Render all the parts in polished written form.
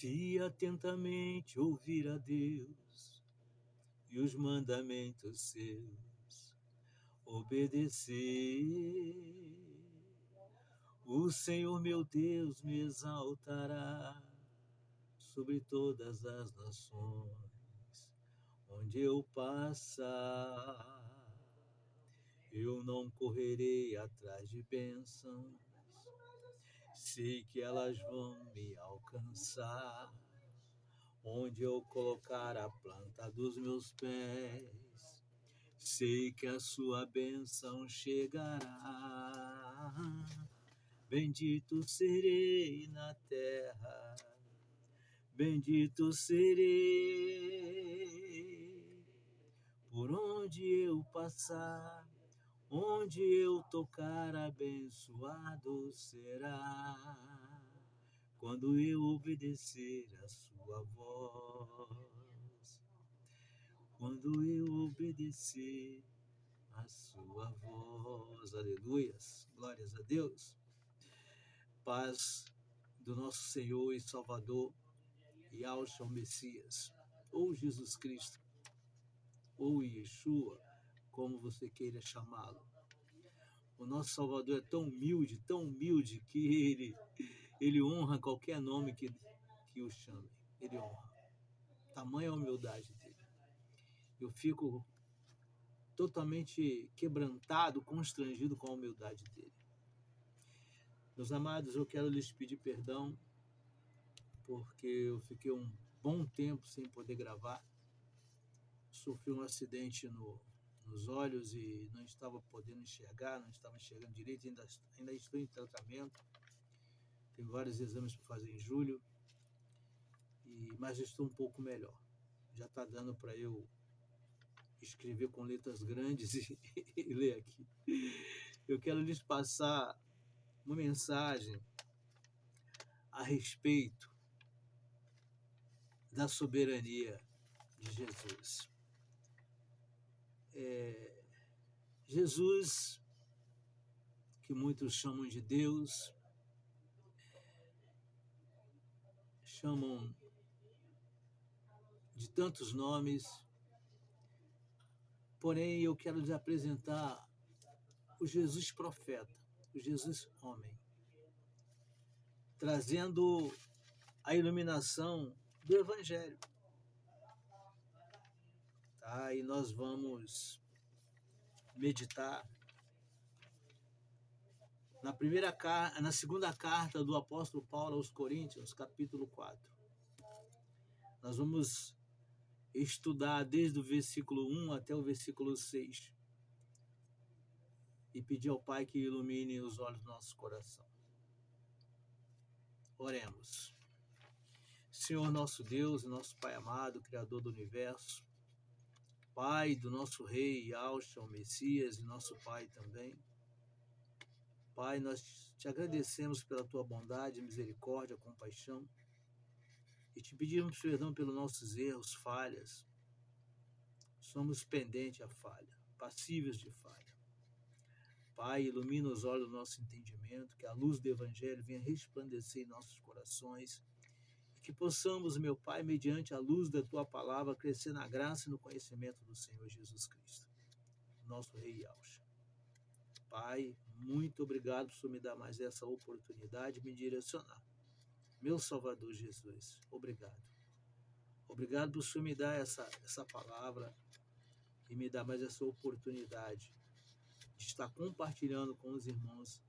Se atentamente ouvir a Deus e os mandamentos seus obedecer, o Senhor meu Deus me exaltará sobre todas as nações. Onde eu passar, eu não correrei atrás de bênçãos, sei que elas vão me alcançar. Onde eu colocar a planta dos meus pés, sei que a sua bênção chegará. Bendito serei na terra, bendito serei. Por onde eu passar, onde eu tocar, abençoado será. Quando eu obedecer a sua voz, quando eu obedecer a sua voz. Aleluias, glórias a Deus. Paz do nosso Senhor e Salvador, Yahshua Messias, ou Jesus Cristo, ou Yeshua, como você queira chamá-lo. O nosso Salvador é tão humilde, que ele honra qualquer nome que o chame. Ele honra. Tamanha a humildade dele. Eu fico totalmente quebrantado, constrangido com a humildade dele. Meus amados, eu quero lhes pedir perdão, porque eu fiquei um bom tempo sem poder gravar. Sofri um acidente nos olhos e não estava podendo enxergar, não estava enxergando direito, ainda estou em tratamento. Tenho vários exames para fazer em julho, mas estou um pouco melhor. Já está dando para eu escrever com letras grandes e ler aqui. Eu quero lhes passar uma mensagem a respeito da soberania de Jesus. Jesus, que muitos chamam de Deus, chamam de tantos nomes, porém eu quero lhes apresentar o Jesus profeta, o Jesus homem, trazendo a iluminação do Evangelho. Tá? E nós vamos meditar na segunda carta do apóstolo Paulo aos Coríntios, capítulo 4. Nós vamos estudar desde o versículo 1 até o versículo 6 e pedir ao Pai que ilumine os olhos do nosso coração. Oremos. Senhor nosso Deus e nosso Pai amado, Criador do Universo, Pai do nosso Rei Yahshua, o Messias, e nosso Pai também. Pai, nós te agradecemos pela tua bondade, misericórdia, compaixão, e te pedimos perdão pelos nossos erros, falhas. Somos pendentes à falha, passíveis de falha. Pai, ilumina os olhos do nosso entendimento, que a luz do Evangelho venha resplandecer em nossos corações, e que possamos, meu Pai, mediante a luz da tua palavra, crescer na graça e no conhecimento do Senhor Jesus Cristo, nosso Rei Yahshua. Pai, muito obrigado por me dar mais essa oportunidade de me direcionar. Meu Salvador Jesus, obrigado. Obrigado por Senhor me dar essa palavra e me dar mais essa oportunidade de estar compartilhando com os irmãos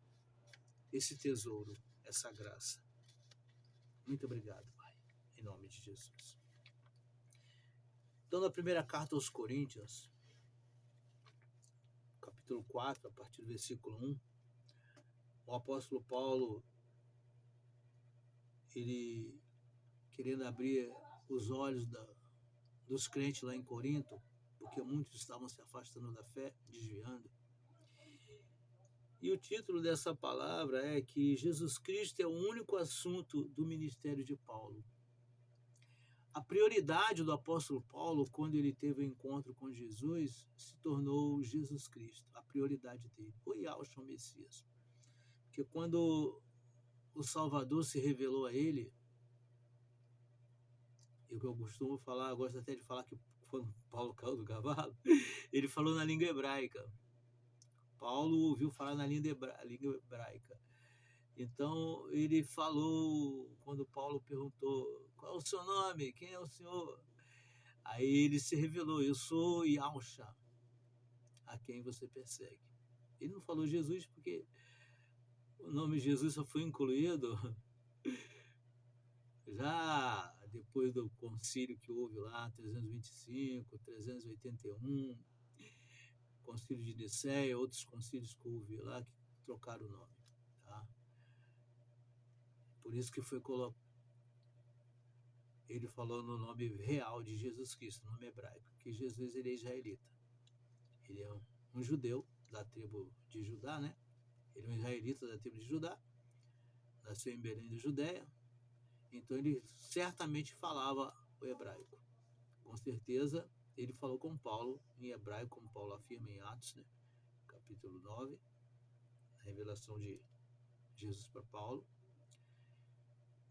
esse tesouro, essa graça. Muito obrigado, Pai, em nome de Jesus. Então, na primeira carta aos Coríntios, capítulo 4, a partir do versículo 1, o apóstolo Paulo, ele querendo abrir os olhos dos crentes lá em Corinto, porque muitos estavam se afastando da fé, desviando. E o título dessa palavra é que Jesus Cristo é o único assunto do ministério de Paulo. A prioridade do apóstolo Paulo, quando ele teve o encontro com Jesus, se tornou Jesus Cristo, a prioridade dele, o Yahshua Messias. Porque quando o Salvador se revelou a ele, E o que eu costumo falar, eu gosto até de falar que quando Paulo caiu do cavalo, ele falou na língua hebraica. Paulo ouviu falar na língua hebraica. Então, ele falou, quando Paulo perguntou, qual é o seu nome? Quem é o senhor? Aí ele se revelou, eu sou Yahusha, a quem você persegue. Ele não falou Jesus porque o nome Jesus só foi incluído já depois do concílio que houve lá, 325, 381, concílio de Nicéia, outros concílios que houve lá que trocaram o nome. Tá? Por isso que foi colocado. Ele falou no nome real de Jesus Cristo, nome hebraico, que Jesus ele é israelita. Ele é um judeu da tribo de Judá, né? Ele é um israelita da tribo de Judá, nasceu em Belém da Judéia, então ele certamente falava o hebraico. Com certeza ele falou com Paulo em hebraico, como Paulo afirma em Atos, né? Capítulo 9, a revelação de Jesus para Paulo.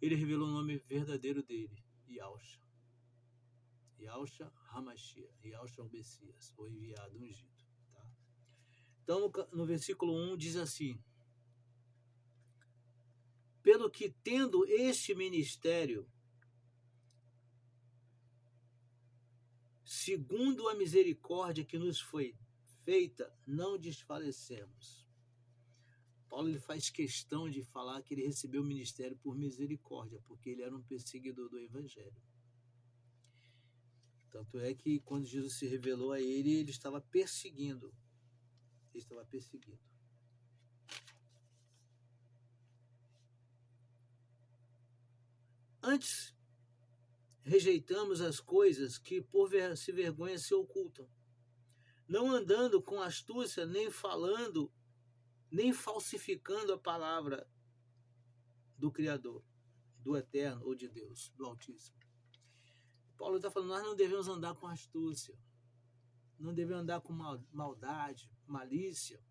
Ele revelou o nome verdadeiro dele, Yahusha. Yahusha HaMashiach, Yahusha o Messias, o enviado ungido. Tá? Então, no versículo 1 diz assim: pelo que tendo este ministério, segundo a misericórdia que nos foi feita, não desfalecemos. Paulo ele faz questão de falar que ele recebeu o ministério por misericórdia, porque ele era um perseguidor do evangelho. Tanto é que quando Jesus se revelou a ele, ele estava perseguindo. Antes, rejeitamos as coisas que por se vergonha se ocultam, não andando com astúcia, nem falando, nem falsificando a palavra do Criador, do Eterno ou de Deus, do Altíssimo. Paulo está falando, nós não devemos andar com astúcia, não devemos andar com maldade, malícia,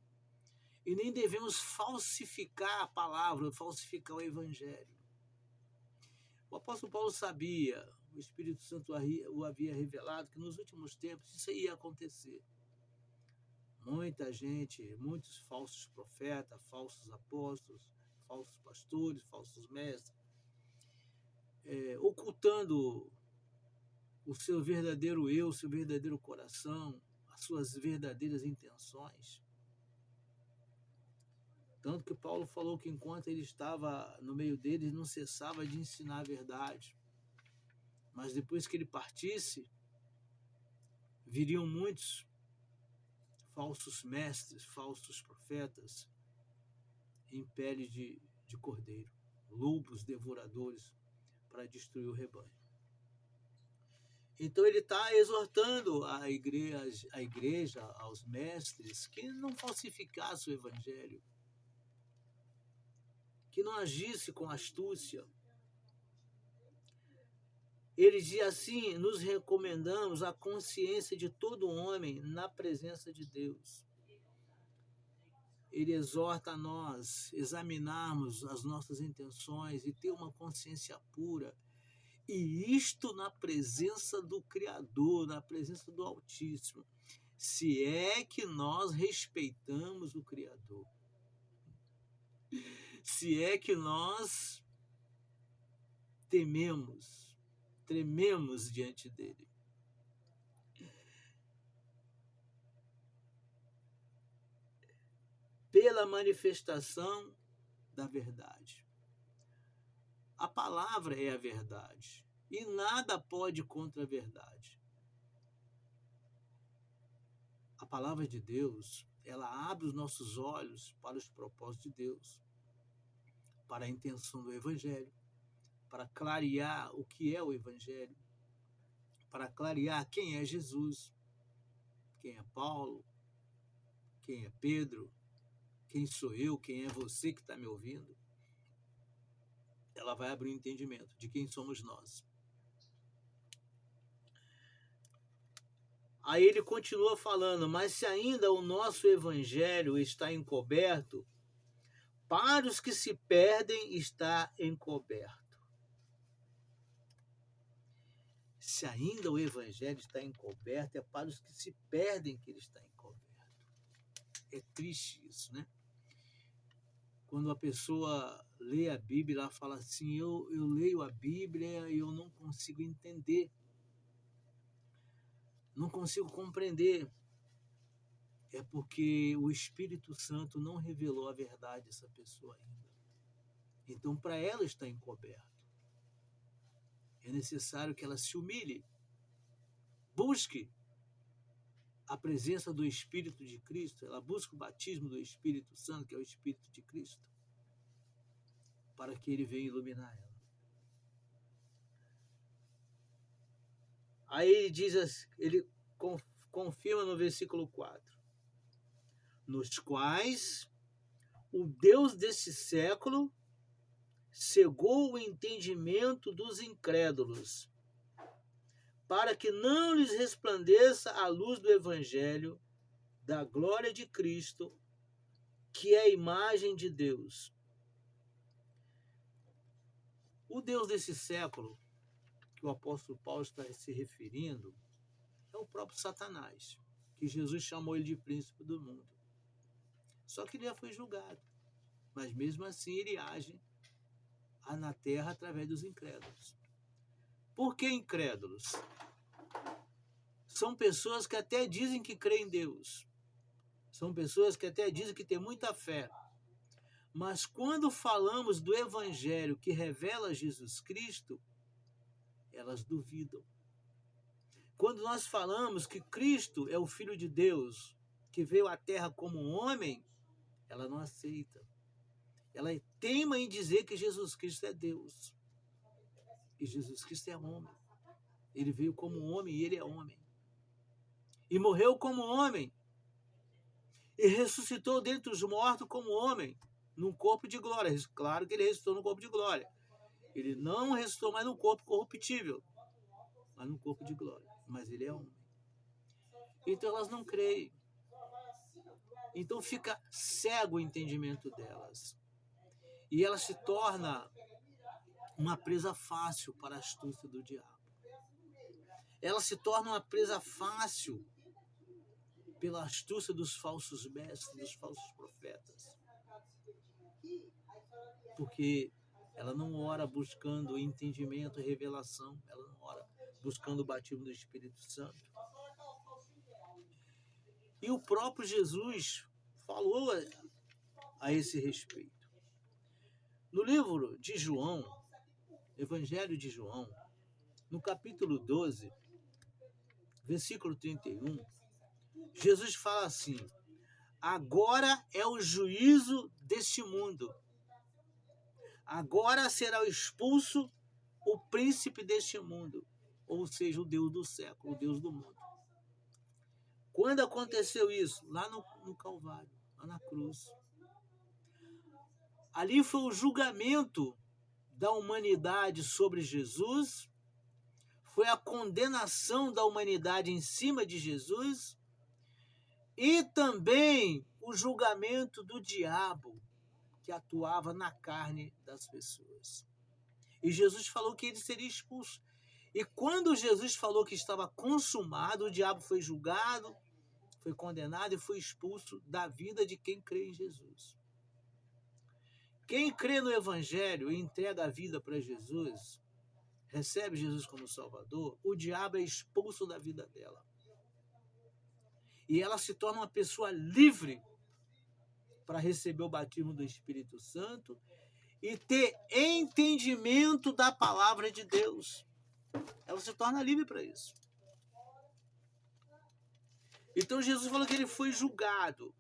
e nem devemos falsificar a palavra, falsificar o Evangelho. O apóstolo Paulo sabia, o Espírito Santo o havia revelado, que nos últimos tempos isso ia acontecer. Muita gente, muitos falsos profetas, falsos apóstolos, falsos pastores, falsos mestres, ocultando o seu verdadeiro eu, o seu verdadeiro coração, as suas verdadeiras intenções. Tanto que Paulo falou que enquanto ele estava no meio deles, não cessava de ensinar a verdade. Mas depois que ele partisse, viriam muitos falsos mestres, falsos profetas, em pele de cordeiro, lobos devoradores, para destruir o rebanho. Então ele está exortando a igreja, aos mestres, que não falsificassem o evangelho, que não agisse com astúcia. Ele diz assim, nos recomendamos a consciência de todo homem na presença de Deus. Ele exorta a nós examinarmos as nossas intenções e ter uma consciência pura. E isto na presença do Criador, na presença do Altíssimo. Se é que nós respeitamos o Criador. Se é que nós trememos diante dele. Pela manifestação da verdade. A palavra é a verdade e nada pode contra a verdade. A palavra de Deus, ela abre os nossos olhos para os propósitos de Deus, para a intenção do Evangelho, para clarear o que é o Evangelho, para clarear quem é Jesus, quem é Paulo, quem é Pedro, quem sou eu, quem é você que está me ouvindo. Ela vai abrir o entendimento de quem somos nós. Aí ele continua falando, mas se ainda o nosso evangelho está encoberto, para os que se perdem está encoberto. se ainda o evangelho está encoberto, é para os que se perdem que ele está encoberto. É triste isso, né? Quando a pessoa lê a Bíblia, ela fala assim, eu leio a Bíblia e eu não consigo entender, não consigo compreender. É porque o Espírito Santo não revelou a verdade a essa pessoa ainda. Então, para ela está encoberto. É necessário que ela se humilhe, busque a presença do Espírito de Cristo, ela busca o batismo do Espírito Santo, que é o Espírito de Cristo, para que ele venha iluminar ela. Aí ele diz, ele confirma no versículo 4, nos quais o Deus desse século cegou o entendimento dos incrédulos, para que não lhes resplandeça a luz do Evangelho, da glória de Cristo, que é a imagem de Deus. O Deus desse século, que o apóstolo Paulo está se referindo, é o próprio Satanás, que Jesus chamou ele de príncipe do mundo. Só que ele já foi julgado, mas mesmo assim ele age na terra através dos incrédulos. Por que incrédulos? São pessoas que até dizem que creem em Deus. São pessoas que até dizem que têm muita fé. Mas quando falamos do Evangelho que revela Jesus Cristo, elas duvidam. Quando nós falamos que Cristo é o Filho de Deus, que veio à terra como um homem, ela não aceita. Ela teima em dizer que Jesus Cristo é Deus. E Jesus Cristo é homem. Ele veio como homem e ele é homem. E morreu como homem. E ressuscitou dentre os mortos como homem, num corpo de glória. Claro que ele ressuscitou no corpo de glória. Ele não ressuscitou mais num corpo corruptível, mas num corpo de glória. Mas ele é homem. Então elas não creem. Então fica cego o entendimento delas. E ela se torna uma presa fácil para a astúcia do diabo. Ela se torna uma presa fácil pela astúcia dos falsos mestres, dos falsos profetas. Porque ela não ora buscando entendimento e revelação, ela não ora buscando o batismo do Espírito Santo. E o próprio Jesus falou a esse respeito. No livro de João, Evangelho de João, no capítulo 12, versículo 31, Jesus fala assim, agora é o juízo deste mundo. Agora será expulso o príncipe deste mundo, ou seja, o Deus do século, o Deus do mundo. Quando aconteceu isso? Lá no Calvário, lá na cruz. Ali foi o julgamento da humanidade sobre Jesus, foi a condenação da humanidade em cima de Jesus e também o julgamento do diabo que atuava na carne das pessoas. E Jesus falou que ele seria expulso. E quando Jesus falou que estava consumado, o diabo foi julgado, foi condenado e foi expulso da vida de quem crê em Jesus. Quem crê no Evangelho e entrega a vida para Jesus, recebe Jesus como Salvador, o diabo é expulso da vida dela. E ela se torna uma pessoa livre para receber o batismo do Espírito Santo e ter entendimento da palavra de Deus. Ela se torna livre para isso. Então Jesus falou que ele foi julgado.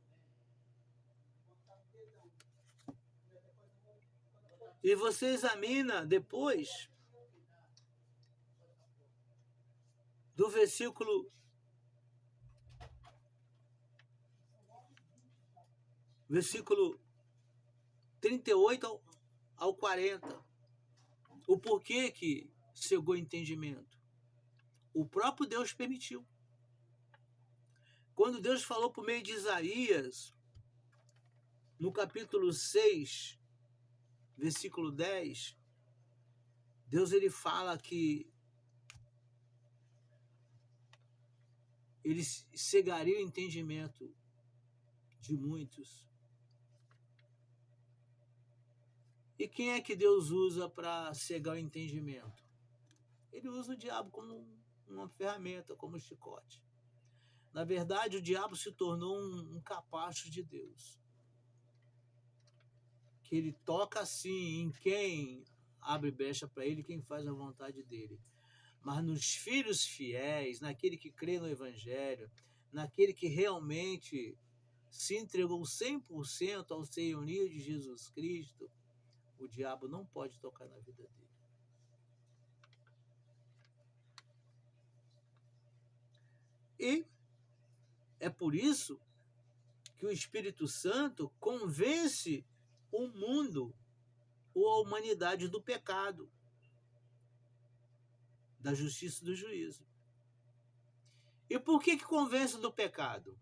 E você examina depois do versículo 38 ao 40. O porquê que cegou o entendimento? O próprio Deus permitiu. Quando Deus falou por meio de Isaías, no capítulo 6, versículo 10, Deus ele fala que ele cegaria o entendimento de muitos. E quem é que Deus usa para cegar o entendimento? Ele usa o diabo como uma ferramenta, como um chicote. Na verdade, o diabo se tornou um capacho de Deus. Que ele toca assim em quem abre brecha para ele, quem faz a vontade dele. Mas nos filhos fiéis, naquele que crê no Evangelho, naquele que realmente se entregou 100% ao senhorio de Jesus Cristo, o diabo não pode tocar na vida dele. E é por isso que o Espírito Santo convence o mundo ou a humanidade do pecado, da justiça e do juízo. E por que convence do pecado?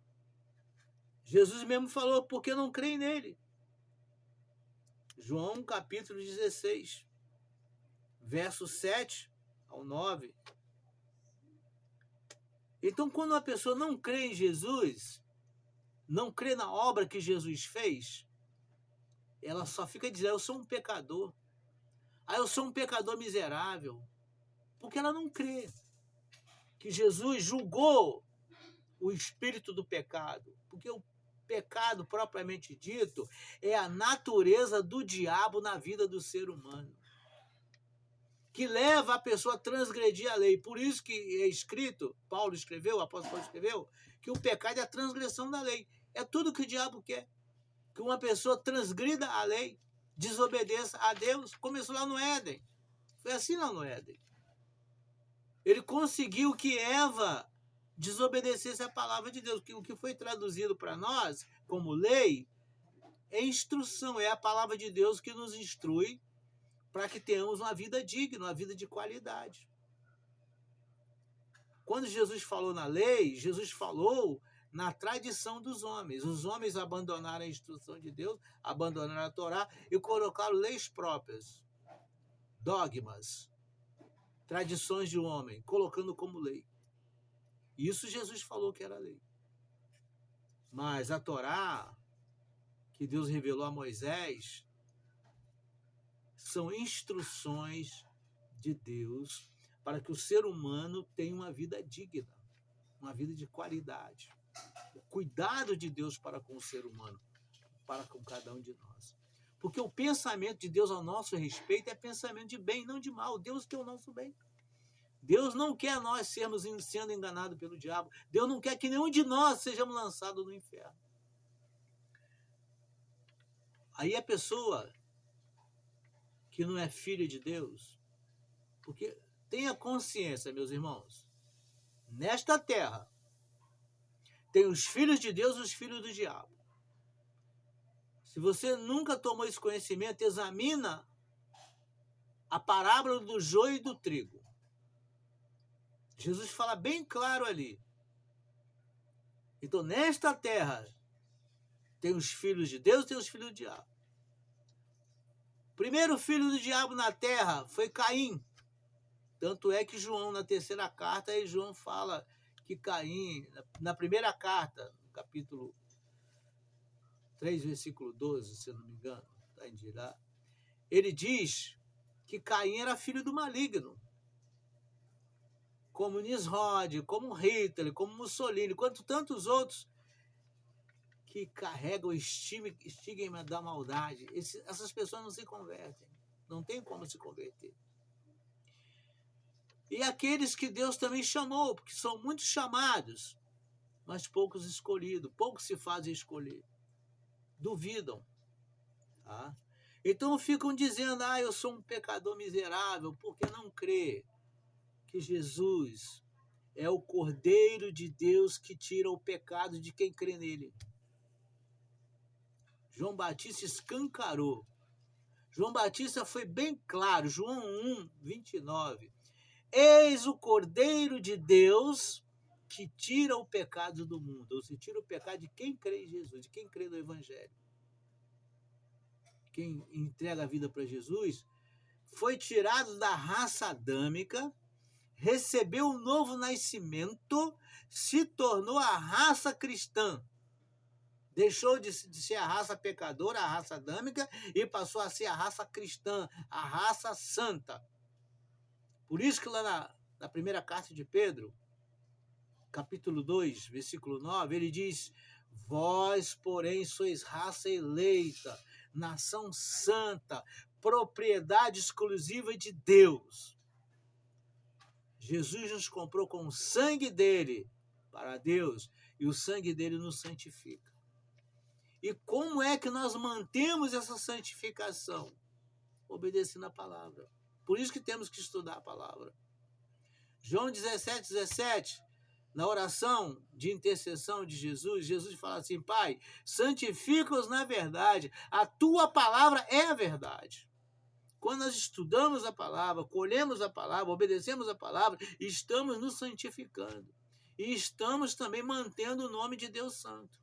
Jesus mesmo falou, porque não creem nele. João capítulo 16, verso 7 ao 9. Então, quando uma pessoa não crê em Jesus, não crê na obra que Jesus fez, ela só fica dizendo, eu sou um pecador. Eu sou um pecador miserável. Porque ela não crê que Jesus julgou o espírito do pecado. Porque o pecado, propriamente dito, é a natureza do diabo na vida do ser humano, que leva a pessoa a transgredir a lei. Por isso que é escrito, Paulo escreveu, o apóstolo Paulo escreveu, que o pecado é a transgressão da lei. É tudo que o diabo quer. Que uma pessoa transgrida a lei, desobedeça a Deus. Começou lá no Éden. Foi assim lá no Éden. Ele conseguiu que Eva desobedecesse a palavra de Deus. O que foi traduzido para nós como lei é instrução, é a palavra de Deus que nos instrui para que tenhamos uma vida digna, uma vida de qualidade. Quando Jesus falou na lei, Jesus falou na tradição dos homens. Os homens abandonaram a instrução de Deus, abandonaram a Torá e colocaram leis próprias, dogmas, tradições de homem, colocando como lei. Isso Jesus falou que era lei. Mas a Torá, que Deus revelou a Moisés, são instruções de Deus para que o ser humano tenha uma vida digna, uma vida de qualidade. O cuidado de Deus para com o ser humano, para com cada um de nós. Porque o pensamento de Deus ao nosso respeito é pensamento de bem, não de mal. Deus quer o nosso bem. Deus não quer nós sermos sendo enganados pelo diabo. Deus não quer que nenhum de nós sejamos lançados no inferno. Aí a pessoa que não é filho de Deus, porque tenha consciência, meus irmãos, nesta terra tem os filhos de Deus e os filhos do diabo. Se você nunca tomou esse conhecimento, examina a parábola do joio e do trigo. Jesus fala bem claro ali. Então, nesta terra, tem os filhos de Deus e tem os filhos do diabo. O primeiro filho do diabo na terra foi Caim. Tanto é que João, na terceira carta, aí João fala que Caim, na primeira carta, no capítulo 3, versículo 12, se eu não me engano, está em Dirá, ele diz que Caim era filho do maligno. Como Nisrod, como Hitler, como Mussolini, quanto tantos outros que carregam o estigma da maldade. Essas pessoas não se convertem, não tem como se converter. E aqueles que Deus também chamou, porque são muitos chamados, mas poucos escolhidos, poucos se fazem escolher. Duvidam. Tá? Então ficam dizendo, eu sou um pecador miserável, porque não crê que Jesus é o Cordeiro de Deus que tira o pecado de quem crê nele. João Batista escancarou. João Batista foi bem claro, João 1, 29. Eis o Cordeiro de Deus que tira o pecado do mundo. Ou se tira o pecado de quem crê em Jesus, de quem crê no Evangelho. Quem entrega a vida para Jesus foi tirado da raça adâmica, recebeu um novo nascimento, se tornou a raça cristã. Deixou de ser a raça pecadora, a raça adâmica, e passou a ser a raça cristã, a raça santa. Por isso que lá na primeira carta de Pedro, capítulo 2, versículo 9, ele diz: vós, porém, sois raça eleita, nação santa, propriedade exclusiva de Deus. Jesus nos comprou com o sangue dele para Deus, e o sangue dele nos santifica. E como é que nós mantemos essa santificação? Obedecendo a palavra. Por isso que temos que estudar a palavra. João 17, na oração de intercessão de Jesus, Jesus fala assim: Pai, santifica-os na verdade, a tua palavra é a verdade. Quando nós estudamos a palavra, colhemos a palavra, obedecemos a palavra, estamos nos santificando. E estamos também mantendo o nome de Deus Santo.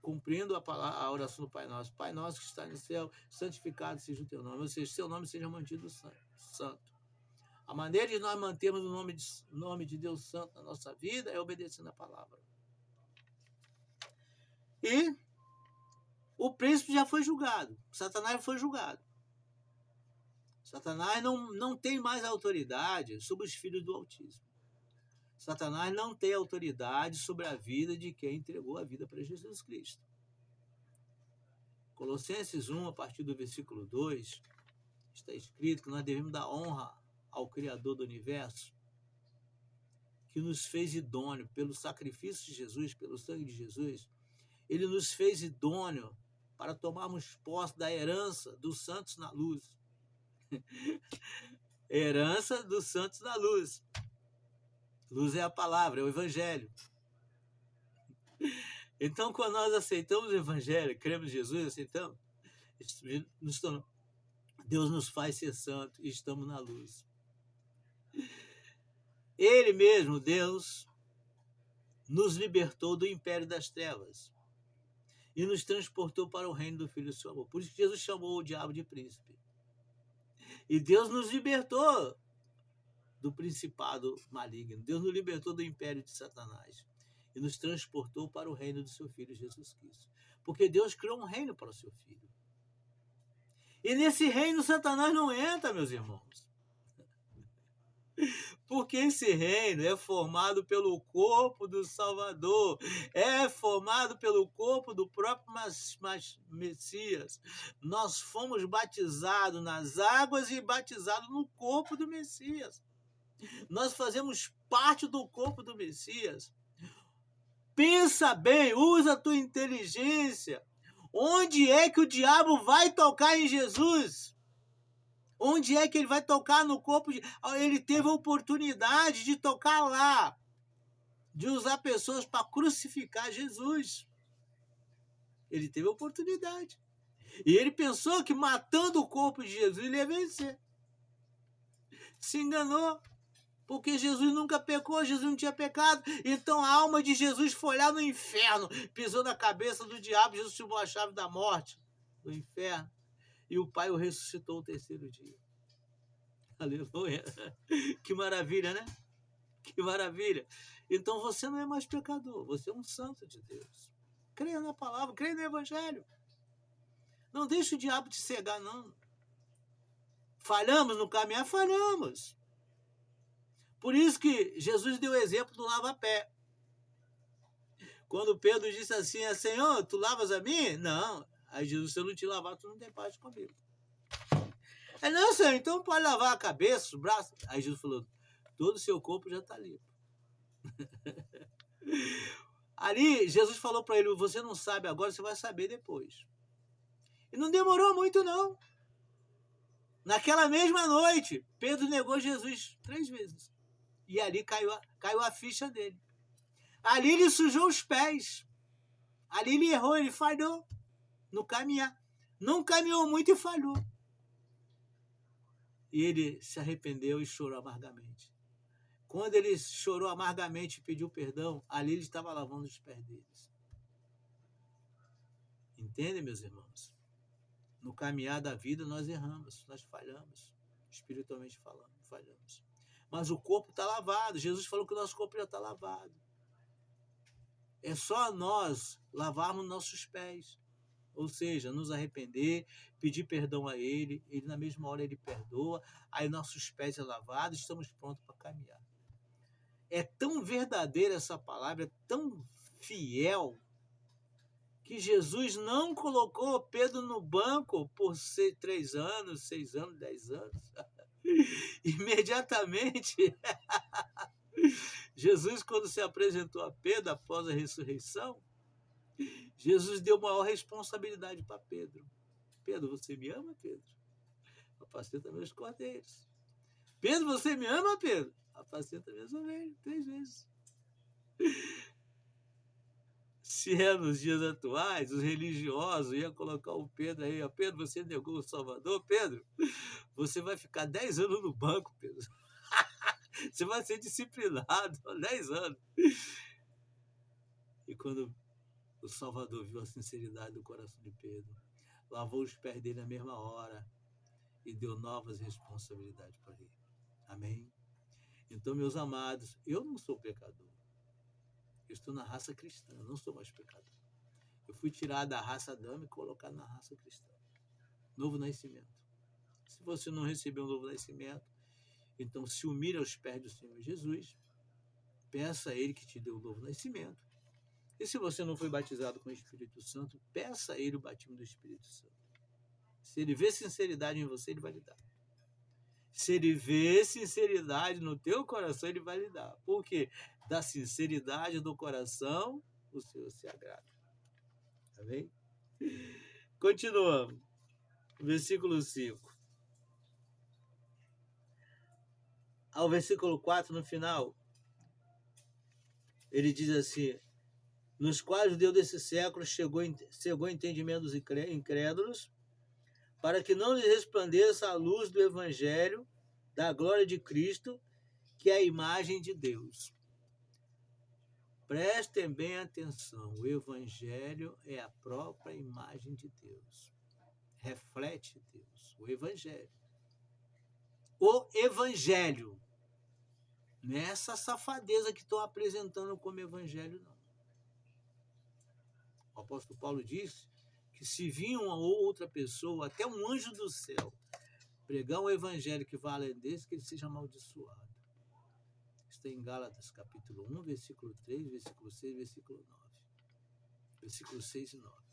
Cumprindo a oração do Pai Nosso. Pai Nosso que está no céu, santificado seja o teu nome. Ou seja, seu nome seja mantido santo. A maneira de nós mantermos o nome de Deus Santo na nossa vida é obedecendo a palavra. E o príncipe já foi julgado. Satanás foi julgado. Satanás não tem mais autoridade sobre os filhos do Altíssimo. Satanás não tem autoridade sobre a vida de quem entregou a vida para Jesus Cristo. Colossenses 1, a partir do versículo 2, está escrito que nós devemos dar honra ao Criador do Universo, que nos fez idôneo pelo sacrifício de Jesus, pelo sangue de Jesus. Ele nos fez idôneo para tomarmos posse da herança dos santos na luz. Herança dos santos na luz. Luz é a palavra, é o Evangelho. Então, quando nós aceitamos o Evangelho, cremos em Jesus, aceitamos, Deus nos faz ser santo e estamos na luz. Ele mesmo, Deus, nos libertou do império das trevas e nos transportou para o reino do Filho do seu amor. Por isso que Jesus chamou o diabo de príncipe. E Deus nos libertou do principado maligno. Deus nos libertou do império de Satanás e nos transportou para o reino do seu Filho Jesus Cristo. Porque Deus criou um reino para o seu Filho. E nesse reino Satanás não entra, meus irmãos. Porque esse reino é formado pelo corpo do Salvador, é formado pelo corpo do próprio Messias. Nós fomos batizados nas águas e batizados no corpo do Messias. Nós fazemos parte do corpo do Messias. Pensa bem, usa a tua inteligência. Onde é que o diabo vai tocar em Jesus? Onde é que ele vai tocar no corpo? Ele teve a oportunidade de tocar lá, de usar pessoas para crucificar Jesus. Ele teve a oportunidade. E ele pensou que matando o corpo de Jesus ele ia vencer. Se enganou. Porque Jesus nunca pecou, Jesus não tinha pecado. Então a alma de Jesus foi lá no inferno, pisou na cabeça do diabo, Jesus tomou a chave da morte, do inferno. E o Pai o ressuscitou o terceiro dia. Aleluia. Que maravilha, né? Que maravilha. Então você não é mais pecador, você é um santo de Deus. Creia na palavra, creia no Evangelho. Não deixe o diabo te cegar, não. Falhamos no caminhar? Falhamos. Por isso que Jesus deu o exemplo do lava-pé. Quando Pedro disse assim, Senhor, tu lavas a mim? Não. Aí Jesus, se eu não te lavar, tu não tem paz comigo. Aí, não, Senhor, então pode lavar a cabeça, os braços. Aí Jesus falou, todo o seu corpo já está limpo. Ali, Jesus falou para ele, você não sabe agora, você vai saber depois. E não demorou muito, não. Naquela mesma noite, Pedro negou Jesus 3 vezes. E ali caiu a ficha dele. Ali ele sujou os pés. Ali ele errou, ele falhou no caminhar. Não caminhou muito e falhou. E ele se arrependeu e chorou amargamente. Quando ele chorou amargamente e pediu perdão, ali ele estava lavando os pés deles. Entendem, meus irmãos? No caminhar da vida nós erramos, nós falhamos. Espiritualmente falando, falhamos. mas o corpo está lavado. Jesus falou que o nosso corpo já está lavado. É só nós lavarmos nossos pés, ou seja, nos arrepender, pedir perdão a Ele, Ele na mesma hora Ele perdoa, aí nossos pés são lavados, estamos prontos para caminhar. É tão verdadeira essa palavra, é tão fiel, que Jesus não colocou Pedro no banco por 3 anos, 6 anos, 10 anos. Imediatamente, Jesus, quando se apresentou a Pedro após a ressurreição, Jesus deu maior responsabilidade para Pedro. Pedro, você me ama, Pedro? Apacenta meus cordeiros. Pedro, você me ama, Pedro? Apacenta minhas ovelhas. 3 vezes. Se é nos dias atuais, os religiosos iam colocar o Pedro aí, ó, Pedro, você negou o Salvador, Pedro, você vai ficar 10 anos no banco, Pedro. Você vai ser disciplinado, 10 anos. E quando o Salvador viu a sinceridade do coração de Pedro, lavou os pés dele na mesma hora e deu novas responsabilidades para ele. Amém? Então, meus amados, eu não sou pecador. Eu estou na raça cristã, eu não sou mais pecador. Eu fui tirado da raça adâmica e colocado na raça cristã. Novo nascimento. Se você não recebeu um novo nascimento, então se humilhe aos pés do Senhor Jesus, peça a Ele que te dê o novo nascimento. E se você não foi batizado com o Espírito Santo, peça a Ele o batismo do Espírito Santo. Se Ele vê sinceridade em você, Ele vai lhe dar. Se Ele vê sinceridade no teu coração, Ele vai lhe dar. Por quê? Da sinceridade do coração, o Senhor se agrada. Amém? Continuamos. Versículo 5. Ao versículo 4, no final, ele diz assim: nos quais o Deus desse século cegou entendimento dos incrédulos, para que não lhes resplandeça a luz do Evangelho, da glória de Cristo, que é a imagem de Deus. Prestem bem atenção, o Evangelho é a própria imagem de Deus. Reflete Deus, o Evangelho. O Evangelho. Não é essa safadeza que estão apresentando como Evangelho, não. O apóstolo Paulo diz que se vir uma ou outra pessoa, até um anjo do céu, pregar um evangelho que vá além desse, que ele seja amaldiçoado. Está em Gálatas, capítulo 1, versículo 3, versículo 6, versículo 9. Versículo 6 e 9.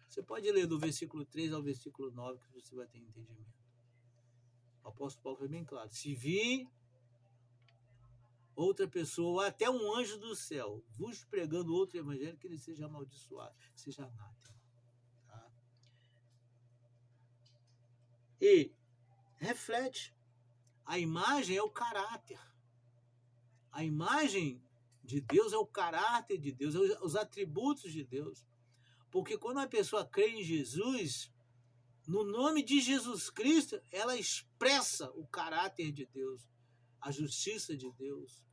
Você pode ler do versículo 3 ao versículo 9, que você vai ter entendimento. O apóstolo Paulo foi bem claro. Se vir outra pessoa, ou até um anjo do céu, vos pregando outro evangelho, que ele seja amaldiçoado, seja anátema. Tá? E reflete. A imagem é o caráter. A imagem de Deus é o caráter de Deus, é os atributos de Deus. Porque quando a pessoa crê em Jesus, no nome de Jesus Cristo, ela expressa o caráter de Deus, a justiça de Deus.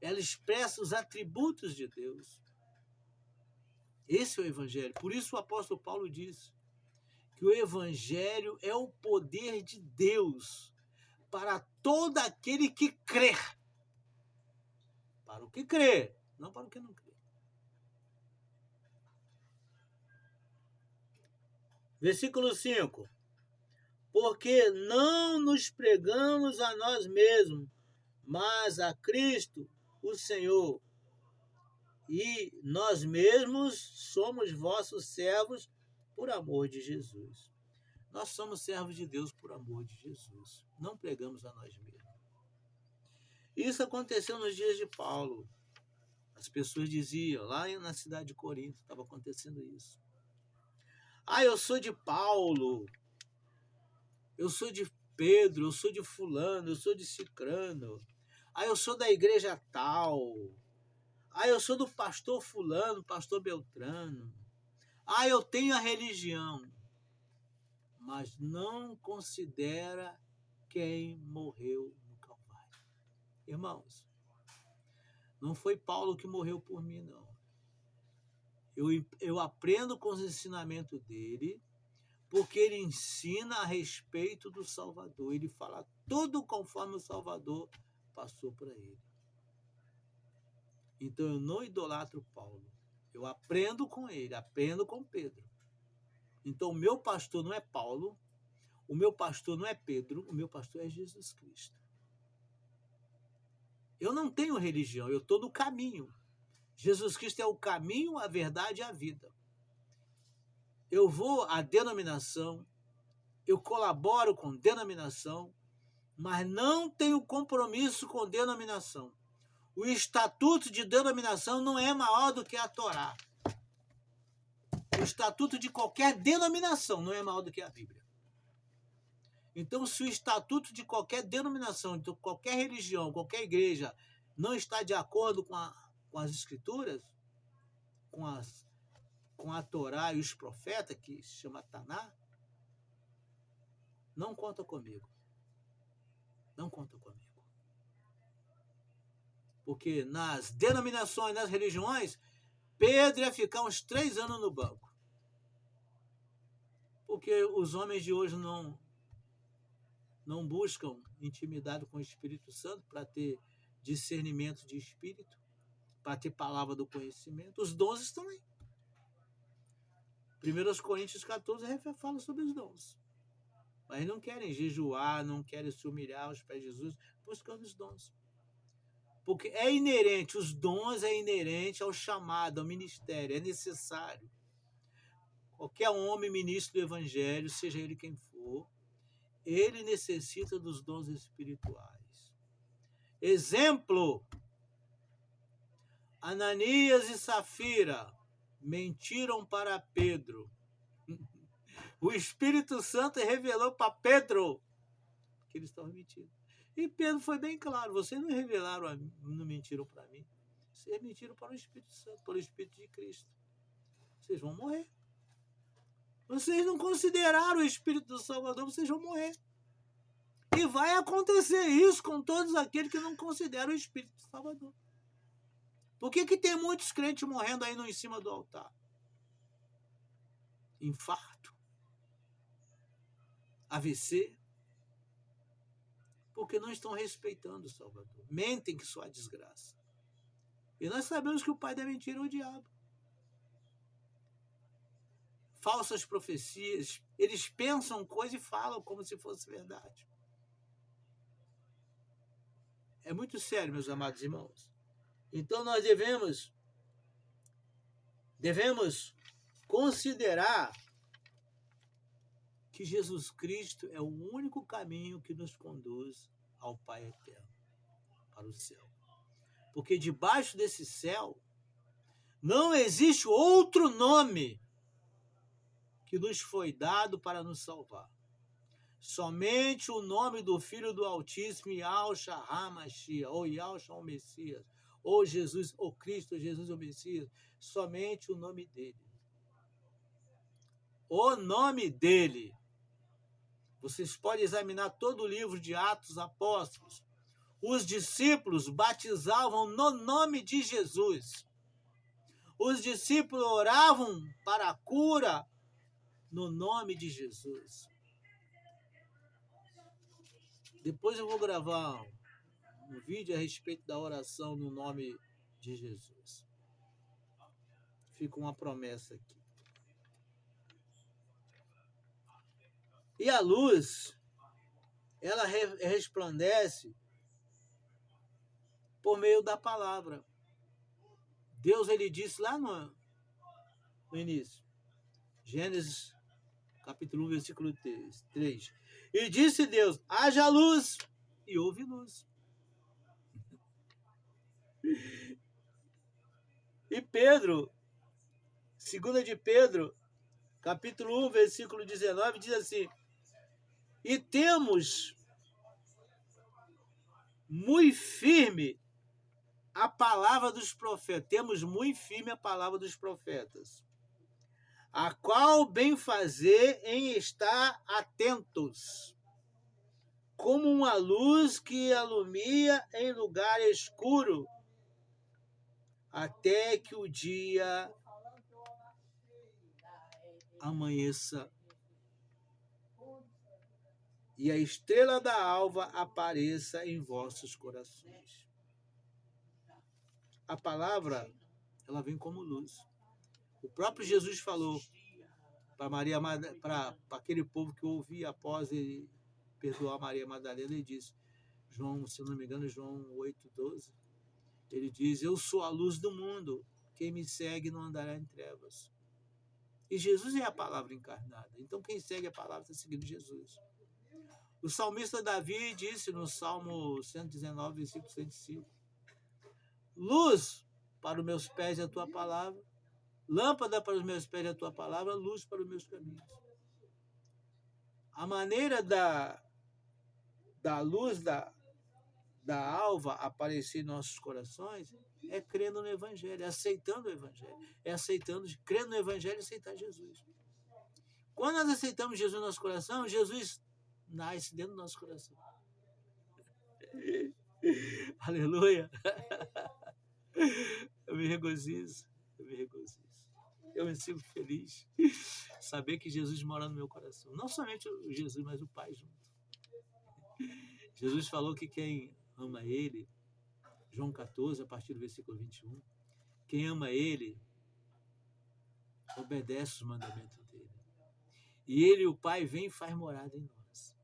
Ela expressa os atributos de Deus. Esse é o Evangelho. Por isso o apóstolo Paulo diz que o Evangelho é o poder de Deus para todo aquele que crê. Para o que crê, não para o que não crê. Versículo 5. Porque não nos pregamos a nós mesmos, mas a Cristo, o Senhor. E nós mesmos somos vossos servos por amor de Jesus. Nós somos servos de Deus por amor de Jesus. Não pregamos a nós mesmos. Isso aconteceu nos dias de Paulo. As pessoas diziam, lá na cidade de Corinto, estava acontecendo isso. Eu sou de Paulo, eu sou de Pedro, eu sou de fulano, eu sou de cicrano. Eu sou da igreja tal. Eu sou do pastor fulano, pastor Beltrano. Eu tenho a religião. Mas não considera quem morreu no Calvário. Irmãos, não foi Paulo que morreu por mim, não. Eu aprendo com os ensinamentos dele, porque ele ensina a respeito do Salvador. Ele fala tudo conforme o Salvador passou para ele. Então eu não idolatro Paulo. Eu aprendo com ele, aprendo com Pedro. Então o meu pastor não é Paulo, o meu pastor não é Pedro, o meu pastor é Jesus Cristo. Eu não tenho religião, eu estou no caminho. Jesus Cristo é o caminho, a verdade e a vida. Eu vou à denominação, eu colaboro com denominação, mas não tenho compromisso com denominação. O estatuto de denominação não é maior do que a Torá. O estatuto de qualquer denominação não é maior do que a Bíblia. Então, se o estatuto de qualquer denominação, de qualquer religião, qualquer igreja, não está de acordo com as Escrituras, com a Torá e os profetas, que se chama Taná, não conta comigo. Não conta comigo. Porque nas denominações, nas religiões, Pedro ia ficar uns 3 anos no banco. Porque os homens de hoje não buscam intimidade com o Espírito Santo para ter discernimento de espírito, para ter palavra do conhecimento. Os dons estão aí. 1 Coríntios 14 fala sobre os dons. Mas não querem jejuar, não querem se humilhar aos pés de Jesus, buscando os dons. Porque é inerente, os dons é inerente ao chamado, ao ministério, é necessário. Qualquer homem ministro do Evangelho, seja ele quem for, ele necessita dos dons espirituais. Exemplo, Ananias e Safira mentiram para Pedro. O Espírito Santo revelou para Pedro que eles estavam mentindo. E Pedro foi bem claro, vocês não revelaram, não mentiram para mim. Vocês mentiram para o Espírito Santo, para o Espírito de Cristo. Vocês vão morrer. Vocês não consideraram o Espírito do Salvador, vocês vão morrer. E vai acontecer isso com todos aqueles que não consideram o Espírito do Salvador. Por que tem muitos crentes morrendo aí em cima do altar? Infarto, AVC, porque não estão respeitando o Salvador. Mentem que só há desgraça. E nós sabemos que o pai da mentira é o diabo. Falsas profecias, eles pensam coisa e falam como se fosse verdade. É muito sério, meus amados irmãos. Então nós devemos considerar que Jesus Cristo é o único caminho que nos conduz ao Pai eterno, para o céu. Porque debaixo desse céu não existe outro nome que nos foi dado para nos salvar. Somente o nome do Filho do Altíssimo, Yahushua HaMashiach, ou Yahushua o Messias, ou Jesus, ou Cristo, Jesus o Messias, somente o nome dele. O nome dele. Vocês podem examinar todo o livro de Atos Apóstolos. Os discípulos batizavam no nome de Jesus. Os discípulos oravam para a cura no nome de Jesus. Depois eu vou gravar um vídeo a respeito da oração no nome de Jesus. Fica uma promessa aqui. E a luz, ela resplandece por meio da palavra. Deus, ele disse lá no início, Gênesis capítulo 1, versículo 3. E disse Deus, haja luz, e houve luz. E Pedro, 2 de Pedro, capítulo 1, versículo 19, diz assim, e temos muito firme a palavra dos profetas, temos muito firme a palavra dos profetas, a qual bem fazer em estar atentos, como uma luz que alumia em lugar escuro, até que o dia amanheça e a estrela da alva apareça em vossos corações. A palavra, ela vem como luz. O próprio Jesus falou para aquele povo que ouvia após ele perdoar Maria Madalena, ele disse, João, se não me engano, João 8,12, ele diz, eu sou a luz do mundo, quem me segue não andará em trevas. E Jesus é a palavra encarnada, então quem segue a palavra está seguindo Jesus. O salmista Davi disse no Salmo 119, versículo 105, luz para os meus pés é a tua palavra, lâmpada para os meus pés é a tua palavra, luz para os meus caminhos. A maneira da luz da alva aparecer em nossos corações é crendo no Evangelho, é aceitando o Evangelho, é crendo no Evangelho e aceitar Jesus. Quando nós aceitamos Jesus no nosso coração, Jesus nasce dentro do nosso coração. Aleluia! Eu me regozijo. Eu me sinto feliz saber que Jesus mora no meu coração. Não somente o Jesus, mas o Pai junto. Jesus falou que quem ama Ele, João 14, a partir do versículo 21, quem ama Ele, obedece os mandamentos dEle. E Ele, o Pai, vem e faz morada em nós.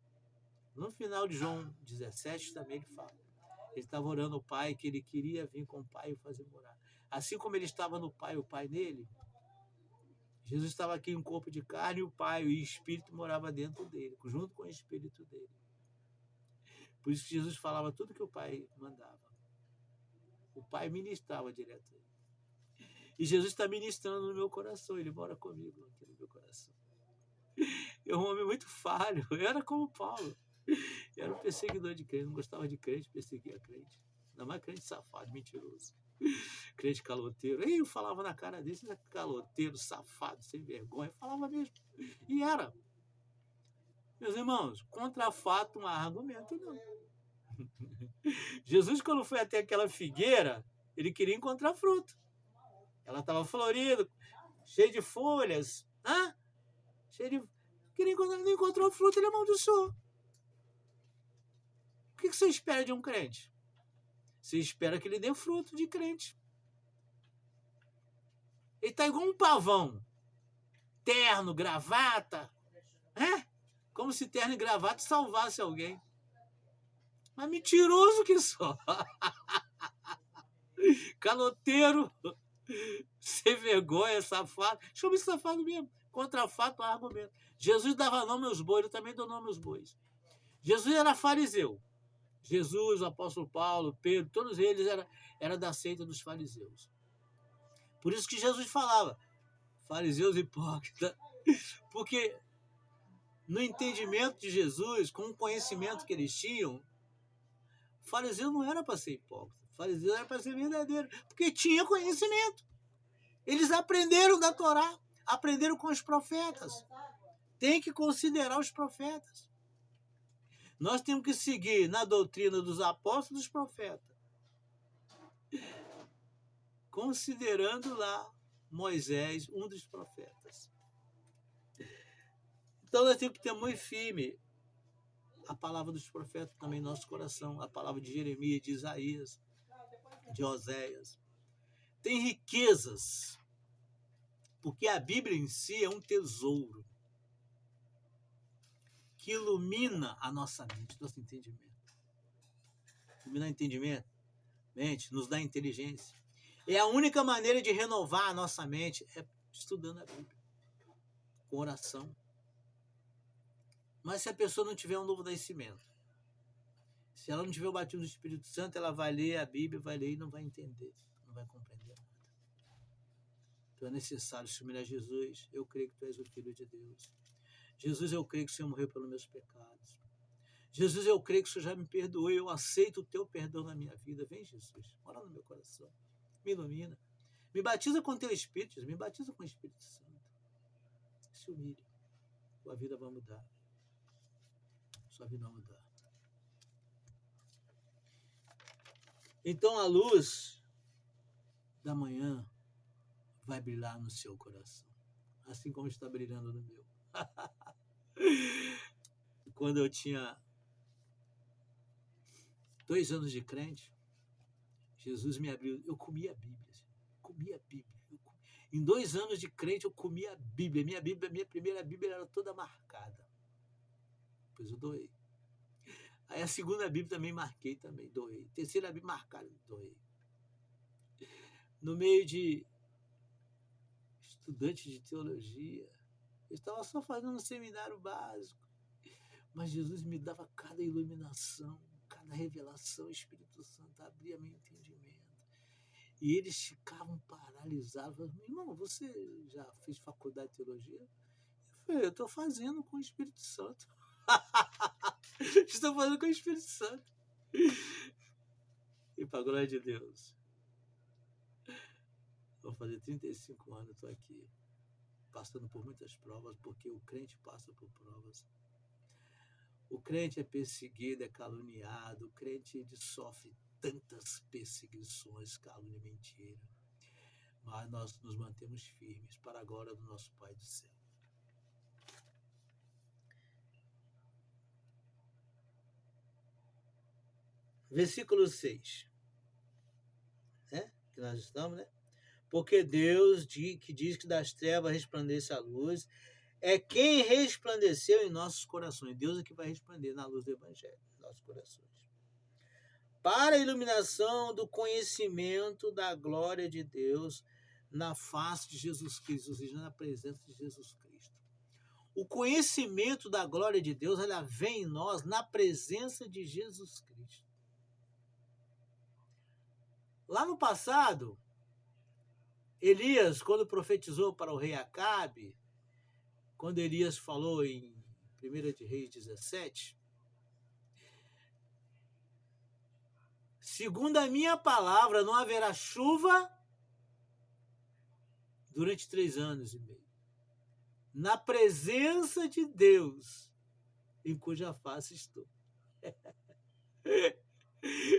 No final de João 17 também ele fala. Ele estava orando ao Pai, que ele queria vir com o Pai e fazer morada. Assim como ele estava no Pai, o Pai nele, Jesus estava aqui em um corpo de carne e o Pai, o Espírito morava dentro dele, junto com o Espírito dele. Por isso que Jesus falava tudo que o Pai mandava. O Pai ministrava direto a ele. E Jesus está ministrando no meu coração, ele mora comigo aqui no meu coração. Eu um homem muito falho, eu era como Paulo. Eu era um perseguidor de crente, não gostava de crente, perseguia crente. Ainda mais crente safado, mentiroso. Crente caloteiro. Aí eu falava na cara dele, você é caloteiro, safado, sem vergonha. Eu falava mesmo. E era. Meus irmãos, contra fato não há argumento, não. Jesus, quando foi até aquela figueira, ele queria encontrar fruto. Ela estava florida, cheia de folhas. Queria encontrar, não encontrou fruto, ele amaldiçoou. O que você espera de um crente? Você espera que ele dê fruto de crente. Ele está igual um pavão. Terno, gravata. Como se terno e gravata salvasse alguém. Mas mentiroso que só. Caloteiro. Sem vergonha, safado. Chama esse safado mesmo. Contra fato, argumento. Jesus dava nome aos bois, eu também dou nome aos bois. Jesus era fariseu. Jesus, o apóstolo Paulo, Pedro, todos eles eram da seita dos fariseus. Por isso que Jesus falava, fariseus hipócritas, porque no entendimento de Jesus, com o conhecimento que eles tinham, o fariseu não era para ser hipócrita, o fariseu era para ser verdadeiro, porque tinha conhecimento. Eles aprenderam da Torá, aprenderam com os profetas. Tem que considerar os profetas. Nós temos que seguir na doutrina dos apóstolos e dos profetas. Considerando lá Moisés, um dos profetas. Então nós temos que ter muito firme a palavra dos profetas também em nosso coração, a palavra de Jeremias, de Isaías, de Oséias. Tem riquezas, porque a Bíblia em si é um tesouro que ilumina a nossa mente, nosso entendimento. Iluminar o entendimento, mente, nos dá inteligência. É a única maneira de renovar a nossa mente é estudando a Bíblia, com oração. Mas se a pessoa não tiver um novo nascimento, se ela não tiver o batismo do Espírito Santo, ela vai ler a Bíblia, vai ler e não vai entender, não vai compreender nada. Então é necessário se humilhar a Jesus. Eu creio que tu és o Filho de Deus. Jesus, eu creio que o Senhor morreu pelos meus pecados. Jesus, eu creio que o Senhor já me perdoou. Eu aceito o teu perdão na minha vida. Vem, Jesus, mora no meu coração. Me ilumina. Me batiza com o teu Espírito, me batiza com o Espírito Santo. Se humilhe. Sua vida vai mudar. Sua vida vai mudar. Então a luz da manhã vai brilhar no seu coração, assim como está brilhando no meu. quando eu tinha 2 anos de crente, Jesus me abriu. Eu comia a Bíblia. Comia a Bíblia. Em 2 anos de crente, eu comia a Bíblia. Minha primeira Bíblia era toda marcada. Depois eu doei. Aí a segunda Bíblia também marquei, também doei. Terceira Bíblia marcada, doei. No meio de estudante de teologia, eu estava só fazendo um seminário básico. Mas Jesus me dava cada iluminação, cada revelação. O Espírito Santo abria meu entendimento. E eles ficavam paralisados. Falavam, irmão, você já fez faculdade de teologia? Eu falei, eu estou fazendo com o Espírito Santo. Estou fazendo com o Espírito Santo. E para a glória de Deus, vou fazer 35 anos, estou aqui, passando por muitas provas, porque o crente passa por provas. O crente é perseguido, é caluniado, o crente ele sofre tantas perseguições, calúnia e mentira. Mas nós nos mantemos firmes para a glória do nosso Pai do céu. Versículo 6. Que nós estamos, né? Porque Deus que diz que das trevas resplandece a luz, é quem resplandeceu em nossos corações. Deus é que vai resplandecer na luz do Evangelho, em nossos corações. Para a iluminação do conhecimento da glória de Deus na face de Jesus Cristo, ou seja, na presença de Jesus Cristo. O conhecimento da glória de Deus, ela vem em nós na presença de Jesus Cristo. Lá no passado, Elias, quando profetizou para o rei Acabe, quando Elias falou em 1 de Reis 17, segundo a minha palavra, não haverá chuva durante 3 anos e meio. Na presença de Deus, em cuja face estou.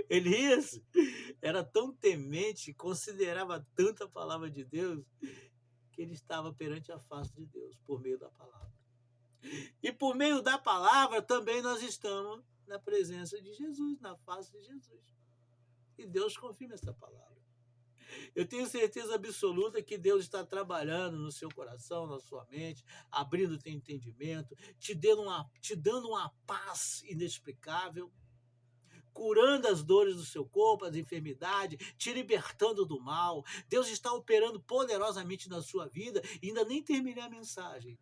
Elias era tão temente, considerava tanto a palavra de Deus, que ele estava perante a face de Deus, por meio da palavra. E por meio da palavra também nós estamos na presença de Jesus, na face de Jesus. E Deus confirma essa palavra. Eu tenho certeza absoluta que Deus está trabalhando no seu coração, na sua mente, abrindo o teu entendimento, te dando uma paz inexplicável, curando as dores do seu corpo, as enfermidades, te libertando do mal. Deus está operando poderosamente na sua vida e ainda nem terminei a mensagem.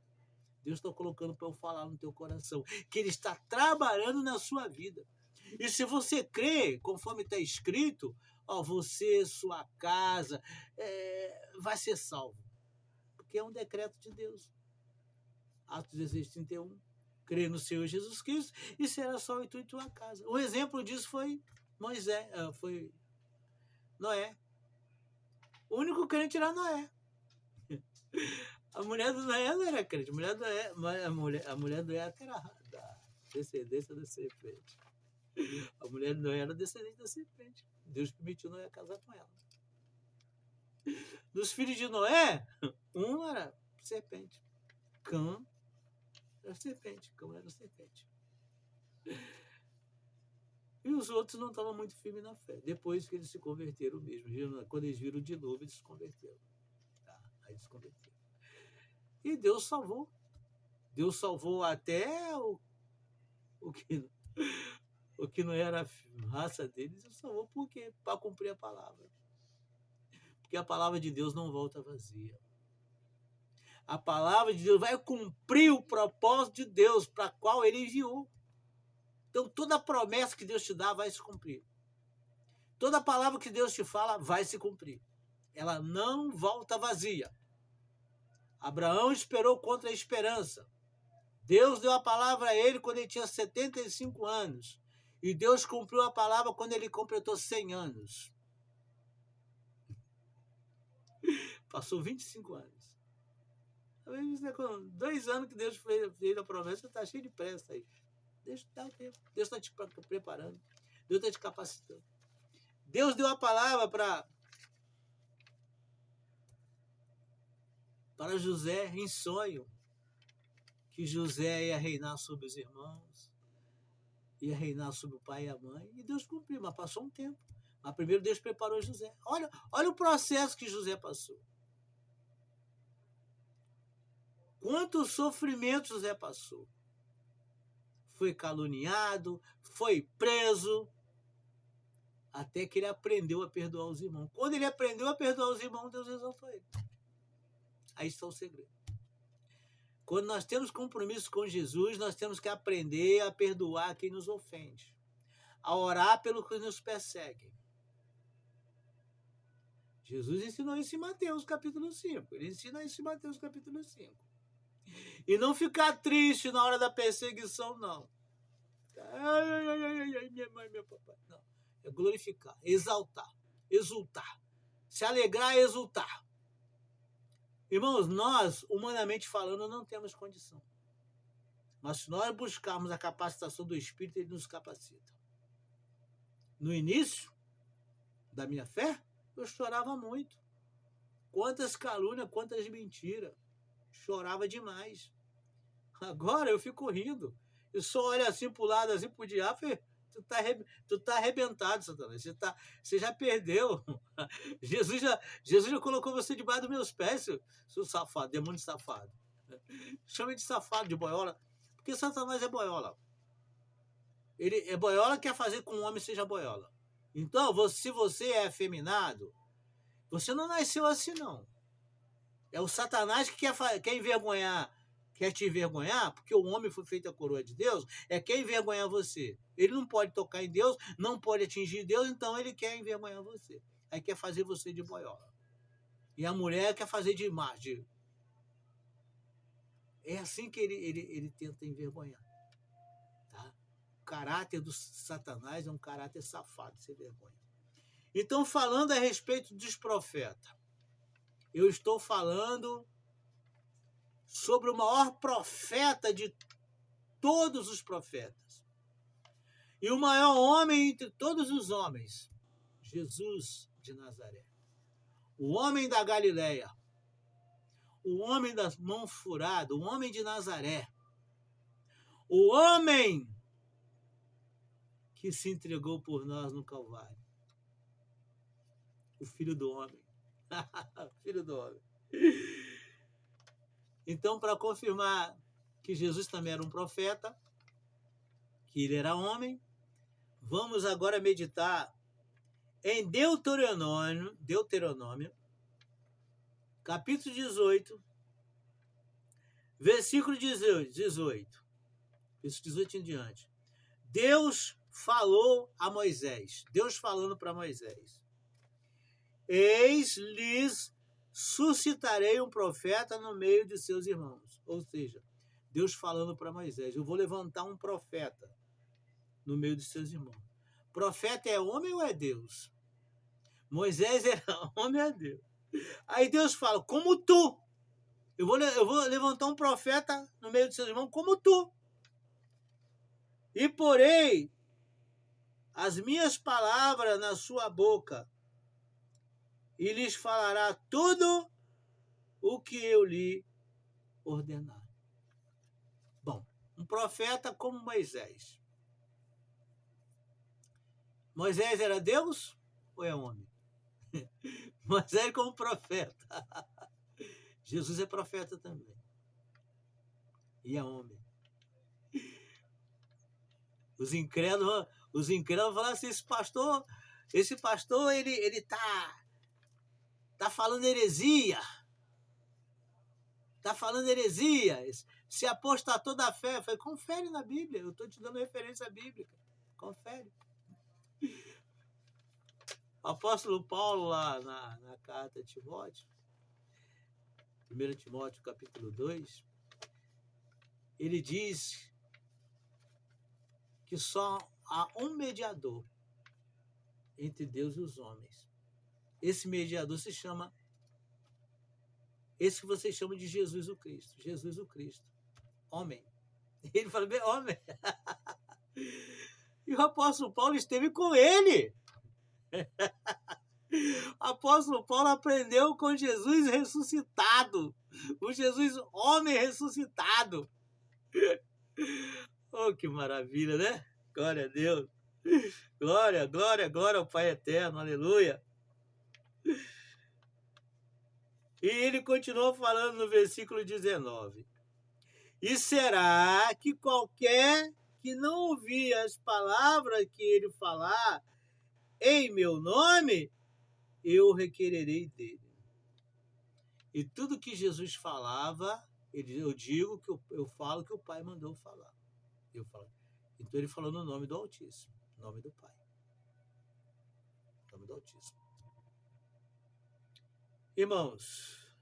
Deus está colocando para eu falar no teu coração, que Ele está trabalhando na sua vida. E se você crê, conforme está escrito, você, sua casa, vai ser salvo. Porque é um decreto de Deus. Atos 16:31. Crê no Senhor Jesus Cristo e será salvo tu e tua casa. Um exemplo disso foi foi Noé. O único crente era Noé. A mulher do Noé não era crente. A mulher do Noé era da descendência da serpente. A mulher do Noé era descendente da serpente. Deus permitiu Noé casar com ela. Dos filhos de Noé, um era serpente. Cã era serpente. Cã era serpente. E os outros não estavam muito firmes na fé. Depois que eles se converteram mesmo. Quando eles viram de novo, eles se converteram. Aí eles se converteram. E Deus salvou. Deus salvou até o que não era a raça deles. Deus salvou por quê? Para cumprir a palavra. Porque a palavra de Deus não volta vazia. A palavra de Deus vai cumprir o propósito de Deus para qual Ele enviou. Então, toda promessa que Deus te dá vai se cumprir. Toda palavra que Deus te fala vai se cumprir. Ela não volta vazia. Abraão esperou contra a esperança. Deus deu a palavra a ele quando ele tinha 75 anos. E Deus cumpriu a palavra quando ele completou 100 anos. Passou 25 anos. Com 2 anos que Deus fez a promessa, está cheio de pressa aí. Deixa dar o tempo. Deus está te preparando. Deus está te capacitando. Deus deu a palavra para José em sonho, que José ia reinar sobre os irmãos, ia reinar sobre o pai e a mãe, e Deus cumpriu, mas passou um tempo. Mas primeiro Deus preparou José. Olha o processo que José passou. Quanto sofrimento José passou. Foi caluniado, foi preso, até que ele aprendeu a perdoar os irmãos. Quando ele aprendeu a perdoar os irmãos, Deus exaltou ele. Aí está o segredo. Quando nós temos compromisso com Jesus, nós temos que aprender a perdoar quem nos ofende, a orar pelo que nos perseguem. Jesus ensinou isso em Mateus capítulo 5. Ele ensina isso em Mateus capítulo 5. E não ficar triste na hora da perseguição, não. Ai, minha mãe, meu papai. Não. É glorificar, exaltar, exultar. Se alegrar e exultar. Irmãos, nós, humanamente falando, não temos condição. Mas se nós buscarmos a capacitação do Espírito, ele nos capacita. No início da minha fé, eu chorava muito. Quantas calúnias, quantas mentiras. Chorava demais. Agora eu fico rindo. Eu só olho assim pro lado, assim pro diabo, e tu tá arrebentado, Satanás. Você já perdeu. Jesus já colocou você debaixo dos meus pés, seu safado, demônio safado. Chama de safado, de boiola, porque Satanás é boiola. Ele é boiola, quer fazer com que um homem seja boiola. Então, se você é afeminado, você não nasceu assim, não. É o Satanás que quer envergonhar, quer te envergonhar, porque o homem foi feito a coroa de Deus, quer envergonhar você. Ele não pode tocar em Deus, não pode atingir Deus, então ele quer envergonhar você. Aí quer fazer você de boiola. E a mulher quer fazer de margem. É assim que ele tenta envergonhar. Tá? O caráter do Satanás é um caráter safado, sem vergonha. Então, falando a respeito dos profetas, eu estou falando sobre o maior profeta de todos os profetas. E o maior homem entre todos os homens, Jesus de Nazaré. O homem da Galileia. O homem das mãos furadas, o homem de Nazaré. O homem que se entregou por nós no Calvário. O Filho do Homem. Filho do Homem. Então, para confirmar que Jesus também era um profeta, que ele era homem, vamos agora meditar em Deuteronômio, capítulo 18, versículo 18. Versículo 18 em diante. Deus falou a Moisés. Deus falando para Moisés. Eis-lhes suscitarei um profeta no meio de seus irmãos. Ou seja, Deus falando para Moisés, eu vou levantar um profeta no meio de seus irmãos. Profeta é homem ou é Deus? Moisés era homem ou é Deus? Aí Deus fala, como tu. Eu vou levantar um profeta no meio de seus irmãos como tu. E porei as minhas palavras na sua boca e lhes falará tudo o que eu lhe ordenar. Bom, um profeta como Moisés. Moisés era Deus ou é homem? Moisés como profeta. Jesus é profeta também. E é homem. Os incrédulos vão falar assim, esse pastor, ele tá falando heresia. Está falando heresia. Se apostatou da fé. Eu falei, confere na Bíblia. Eu estou te dando referência bíblica. Confere. O apóstolo Paulo, lá na carta de Timóteo, 1 Timóteo, capítulo 2, ele diz que só há um mediador entre Deus e os homens. Esse mediador se chama, esse que vocês chamam de Jesus o Cristo. Jesus o Cristo. Homem. Ele fala, bem, homem. E o apóstolo Paulo esteve com ele. O apóstolo Paulo aprendeu com Jesus ressuscitado. O Jesus homem ressuscitado. Oh, que maravilha, né? Glória a Deus. Glória, glória, glória ao Pai eterno. Aleluia. E ele continuou falando no versículo 19. E será que qualquer que não ouvir as palavras que ele falar em meu nome, eu requererei dele. E tudo que Jesus falava, eu digo que eu falo que o Pai mandou falar. Eu falo. Então ele falou no nome do Altíssimo, nome do Pai. Nome do Altíssimo. Irmãos,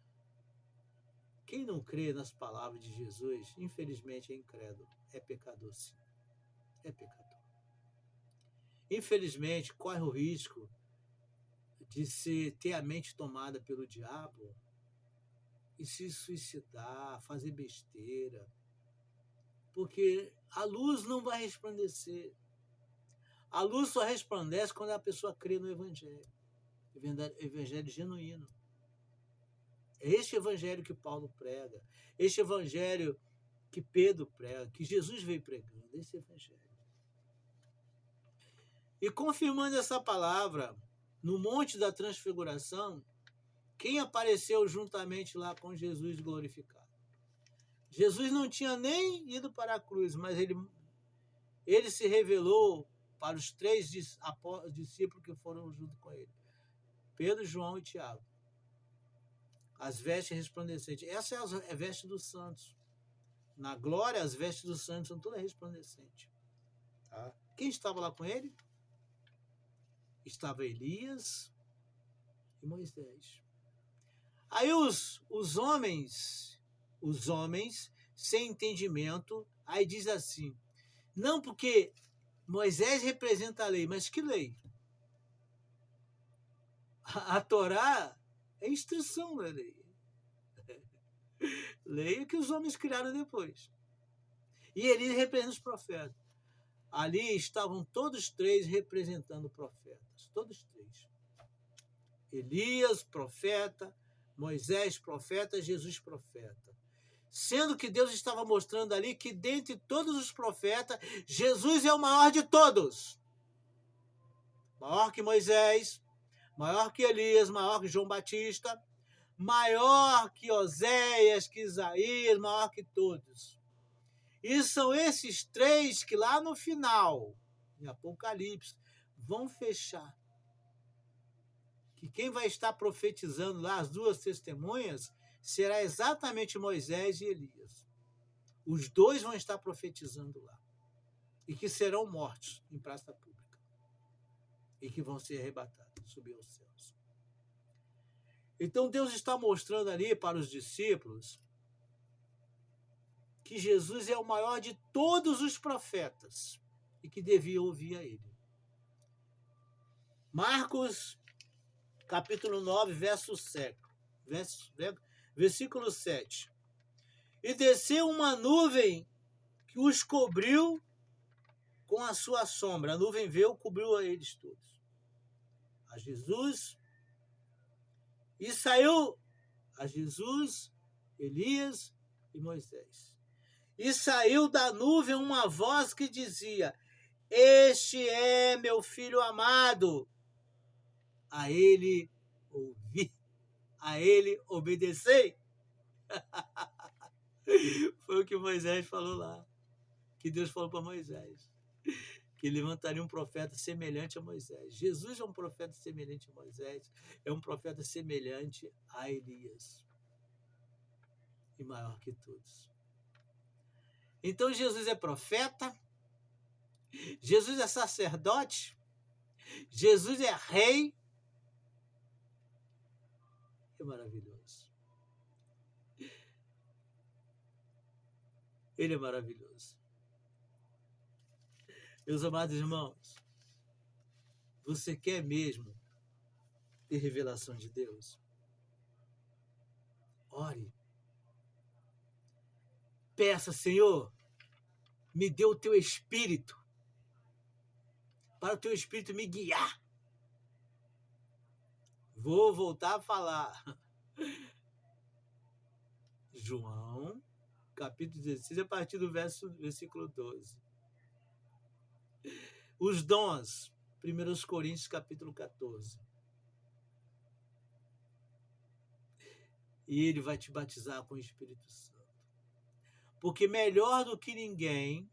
quem não crê nas palavras de Jesus, infelizmente é incrédulo, é pecador sim. É pecador. Infelizmente, corre o risco de ter a mente tomada pelo diabo e se suicidar, fazer besteira, porque a luz não vai resplandecer. A luz só resplandece quando a pessoa crê no Evangelho, Evangelho genuíno. É este Evangelho que Paulo prega, este Evangelho que Pedro prega, que Jesus veio pregando, esse Evangelho. E confirmando essa palavra, no Monte da Transfiguração, quem apareceu juntamente lá com Jesus glorificado? Jesus não tinha nem ido para a cruz, mas ele se revelou para os 3 discípulos que foram junto com ele. Pedro, João e Tiago. As vestes resplandecentes. Essa é a veste dos santos. Na glória, as vestes dos santos são todas resplandecentes. Tá? Quem estava lá com ele? Estava Elias e Moisés. Aí os homens sem entendimento, aí diz assim, não porque Moisés representa a lei, mas que lei? A Torá é instrução da lei. Lei que os homens criaram depois. E ele representa os profetas. Ali estavam todos 3 representando profetas. Todos 3. Elias, profeta, Moisés, profeta, Jesus, profeta. Sendo que Deus estava mostrando ali que dentre todos os profetas, Jesus é o maior de todos. Maior que Moisés, maior que Elias, maior que João Batista, maior que Oséias, que Isaías, maior que todos. E são esses 3 que lá no final, em Apocalipse, vão fechar. Que quem vai estar profetizando lá, as 2 testemunhas, será exatamente Moisés e Elias. Os 2 vão estar profetizando lá. E que serão mortos em praça pública. E que vão ser arrebatados, subir aos céus. Então Deus está mostrando ali para os discípulos que Jesus é o maior de todos os profetas e que deviam ouvir a ele. Marcos, capítulo 9, versículo 7. E desceu uma nuvem que os cobriu com a sua sombra. A nuvem veio e cobriu a eles todos. A Jesus. E saiu a Jesus, Elias e Moisés. E saiu da nuvem uma voz que dizia: este é meu filho amado. A ele ouvi, a ele obedecei. Foi o que Moisés falou lá. Que Deus falou para Moisés. Que levantaria um profeta semelhante a Moisés. Jesus é um profeta semelhante a Moisés. É um profeta semelhante a Elias. E maior que todos. Então Jesus é profeta. Jesus é sacerdote. Jesus é rei. É maravilhoso. Ele é maravilhoso. Meus amados irmãos, você quer mesmo ter revelação de Deus? Ore. Peça, Senhor, me dê o teu espírito, para o teu espírito me guiar. Vou voltar a falar. João, capítulo 16, a partir do versículo 12. Os dons, 1 Coríntios, capítulo 14. E ele vai te batizar com o Espírito Santo. Porque melhor do que ninguém,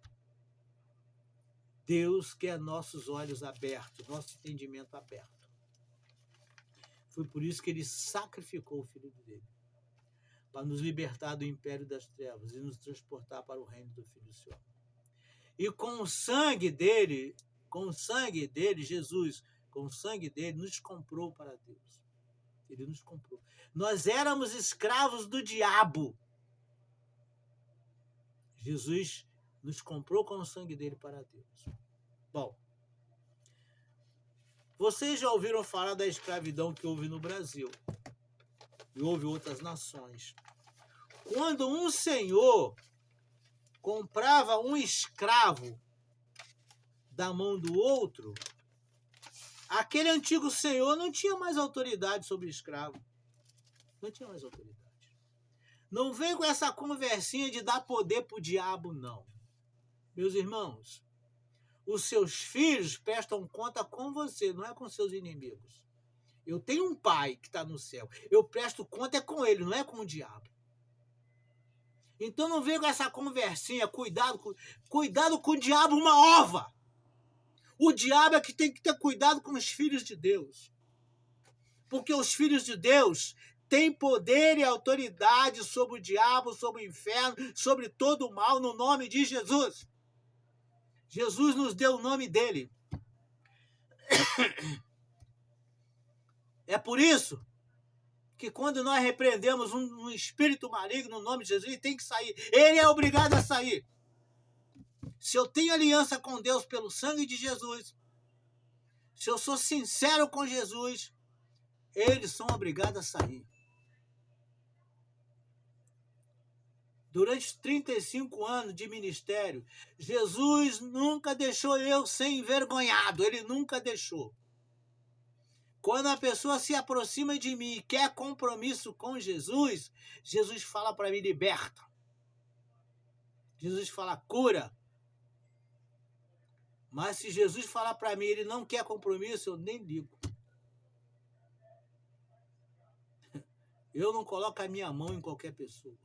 Deus quer nossos olhos abertos, nosso entendimento aberto. Foi por isso que ele sacrificou o Filho dele, para nos libertar do império das trevas e nos transportar para o reino do Filho do Senhor. E com o sangue dele, Jesus, com o sangue dele, nos comprou para Deus. Ele nos comprou. Nós éramos escravos do diabo. Jesus nos comprou com o sangue dele para Deus. Bom, vocês já ouviram falar da escravidão que houve no Brasil e houve outras nações. Quando um senhor comprava um escravo da mão do outro, aquele antigo senhor não tinha mais autoridade sobre o escravo. Não tinha mais autoridade. Não vem com essa conversinha de dar poder para o diabo, não. Meus irmãos, os seus filhos prestam conta com você, não é com seus inimigos. Eu tenho um pai que está no céu. Eu presto conta com ele, não é com o diabo. Então não vem com essa conversinha, cuidado com o diabo, uma ova. O diabo é que tem que ter cuidado com os filhos de Deus. Porque os filhos de Deus têm poder e autoridade sobre o diabo, sobre o inferno, sobre todo o mal, no nome de Jesus. Jesus nos deu o nome dele. É por isso que quando nós repreendemos um espírito maligno no nome de Jesus, ele tem que sair. Ele é obrigado a sair. Se eu tenho aliança com Deus pelo sangue de Jesus, se eu sou sincero com Jesus, eles são obrigados a sair. Durante 35 anos de ministério, Jesus nunca deixou eu ser envergonhado. Ele nunca deixou. Quando a pessoa se aproxima de mim e quer compromisso com Jesus, Jesus fala para mim, liberta. Jesus fala, cura. Mas se Jesus falar para mim, ele não quer compromisso, eu nem ligo. Eu não coloco a minha mão em qualquer pessoa.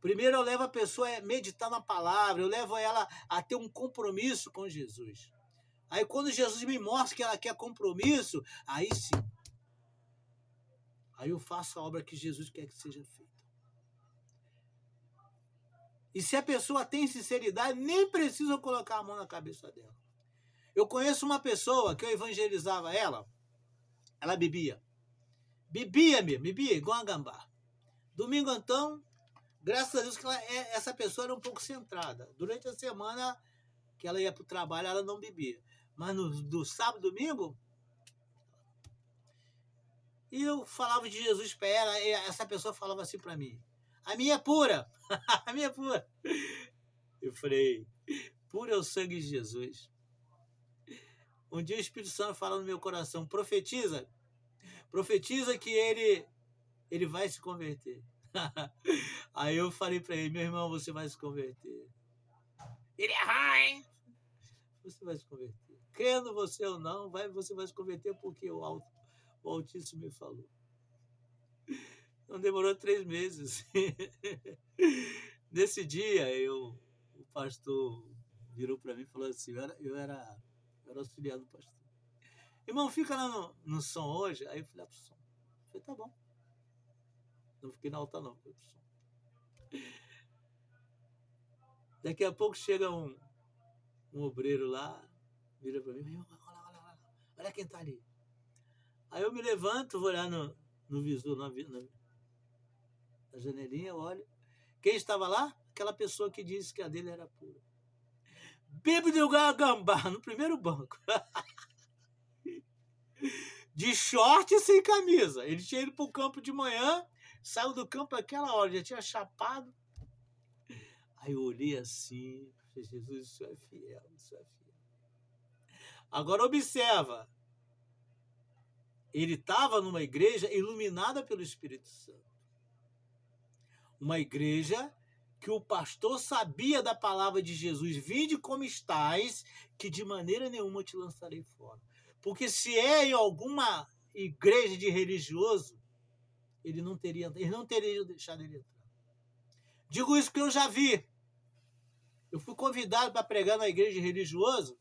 Primeiro eu levo a pessoa a meditar na palavra, eu levo ela a ter um compromisso com Jesus. Aí quando Jesus me mostra que ela quer compromisso, aí sim. Aí eu faço a obra que Jesus quer que seja feita. E se a pessoa tem sinceridade, nem precisa colocar a mão na cabeça dela. Eu conheço uma pessoa que eu evangelizava ela bebia. Bebia igual uma gambá. Domingo então, graças a Deus que essa pessoa era um pouco centrada. Durante a semana que ela ia para o trabalho, ela não bebia. Mas no sábado e domingo, e eu falava de Jesus para ela, e essa pessoa falava assim para mim, a minha é pura, a minha é pura. Eu falei, puro é o sangue de Jesus. Um dia o Espírito Santo fala no meu coração, profetiza que ele vai se converter. Aí eu falei para ele, meu irmão, você vai se converter. Ele é hein? Você vai se converter. Crendo você ou não, você vai se converter porque o Altíssimo me falou. Não demorou 3 meses. Nesse dia, o pastor virou para mim e falou assim, eu era auxiliar do pastor. Irmão, fica lá no som hoje. Aí eu fui lá pro som. Eu falei, tá bom. Não fiquei na alta não, fui pro som. Daqui a pouco chega um obreiro lá, vira para mim, olha quem tá ali. Aí eu me levanto, vou olhar no visor, na janelinha, eu olho. Quem estava lá? Aquela pessoa que disse que a dele era pura. Bêbado de gambá, no primeiro banco. De short e sem camisa. Ele tinha ido para o campo de manhã, saiu do campo àquela hora, já tinha chapado. Aí eu olhei assim, falei, Jesus, isso é fiel, isso é fiel. Agora observa, ele estava numa igreja iluminada pelo Espírito Santo. Uma igreja que o pastor sabia da palavra de Jesus, vinde como estais, que de maneira nenhuma te lançarei fora. Porque se é em alguma igreja de religioso, eles não teriam deixado ele entrar. Digo isso porque eu já vi. Eu fui convidado para pregar na igreja de religioso.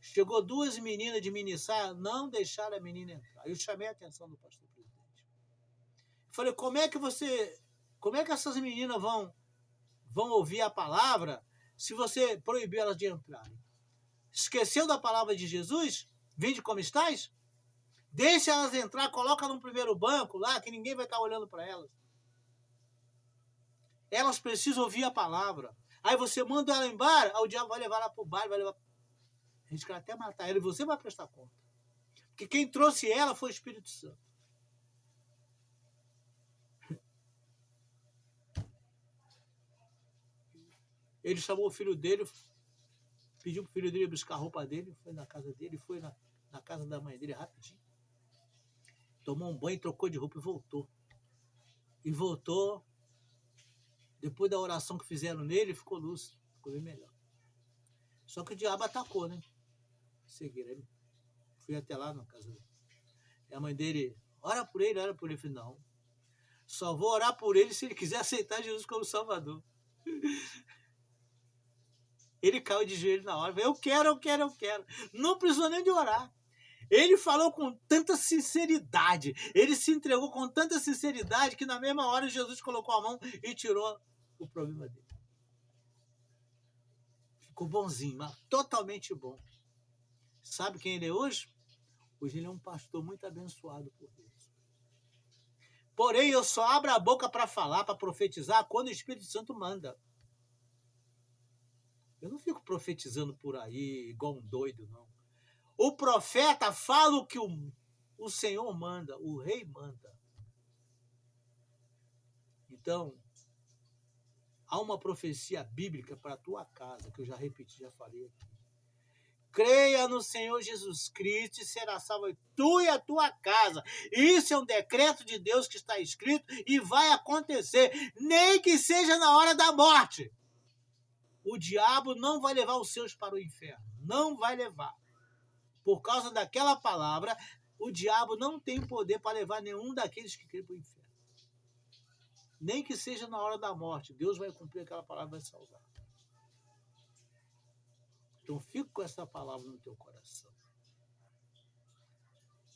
Chegou 2 meninas de Miniçá, não deixaram a menina entrar. Eu chamei a atenção do pastor presidente. Falei, como é que essas meninas vão ouvir a palavra se você proibir elas de entrarem? Esqueceu da palavra de Jesus? Vinde como estais? Deixa elas entrar, coloca no primeiro banco lá, que ninguém vai estar olhando para elas. Elas precisam ouvir a palavra. Aí você manda ela embora, aí o diabo vai levar ela para o bar, vai levar... A gente quer até matar ela e você vai prestar conta. Porque quem trouxe ela foi o Espírito Santo. Ele chamou o filho dele, pediu para o filho dele buscar a roupa dele, foi na casa dele, foi na casa da mãe dele rapidinho. Tomou um banho, trocou de roupa e voltou. E voltou, depois da oração que fizeram nele, ficou lúcido, ficou bem melhor. Só que o diabo atacou, né? Seguiram ele. Fui até lá na casa dele. E a mãe dele, ora por ele. Eu falei, não. Só vou orar por ele se ele quiser aceitar Jesus como Salvador. Ele caiu de joelho na hora. Eu quero. Não precisou nem de orar. Ele falou com tanta sinceridade. Ele se entregou com tanta sinceridade que na mesma hora Jesus colocou a mão e tirou o problema dele. Ficou bonzinho, mas totalmente bom. Sabe quem ele é hoje? Hoje ele é um pastor muito abençoado por Deus. Porém, eu só abro a boca para falar, para profetizar, quando o Espírito Santo manda. Eu não fico profetizando por aí, igual um doido, não. O profeta fala o que o Senhor manda, o rei manda. Então, há uma profecia bíblica para a tua casa, que eu já repeti, já falei aqui. Creia no Senhor Jesus Cristo e será salvo tu e a tua casa. Isso é um decreto de Deus que está escrito e vai acontecer, nem que seja na hora da morte. O diabo não vai levar os seus para o inferno. Não vai levar. Por causa daquela palavra, o diabo não tem poder para levar nenhum daqueles que creem para o inferno. Nem que seja na hora da morte. Deus vai cumprir aquela palavra e vai salvar. Então, fica com essa palavra no teu coração.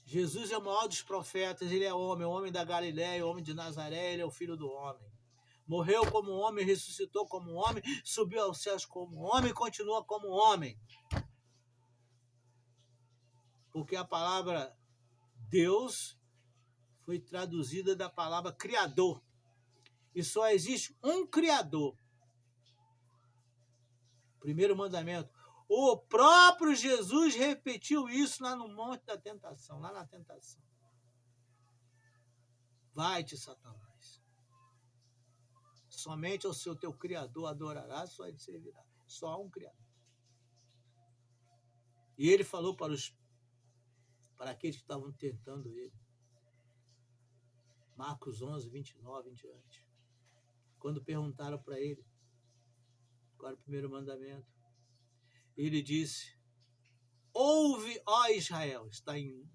Jesus é o maior dos profetas, ele é homem, o homem da Galiléia, o homem de Nazaré, ele é o filho do homem. Morreu como homem, ressuscitou como homem, subiu aos céus como homem e continua como homem. Porque a palavra Deus foi traduzida da palavra Criador. E só existe um Criador. Primeiro mandamento. O próprio Jesus repetiu isso lá no Monte da Tentação, lá na tentação. Vai-te, Satanás. Somente ao seu teu Criador adorarás, só ele servirá. Só há um Criador. E ele falou para aqueles que estavam tentando ele. Marcos 11, 29 em diante. Quando perguntaram para ele qual era o primeiro mandamento, ele disse, ouve, ó Israel, está em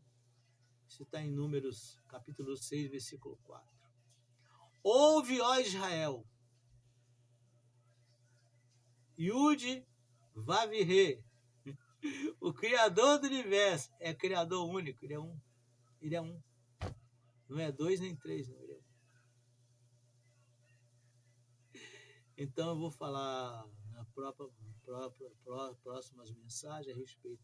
Números, capítulo 6, versículo 4. Ouve, ó Israel, Yud Vav-He, o Criador do universo, é Criador único, ele é um. Ele é um. Não é 2 nem 3, não, ele é um. Então eu vou falar na próximas mensagens a respeito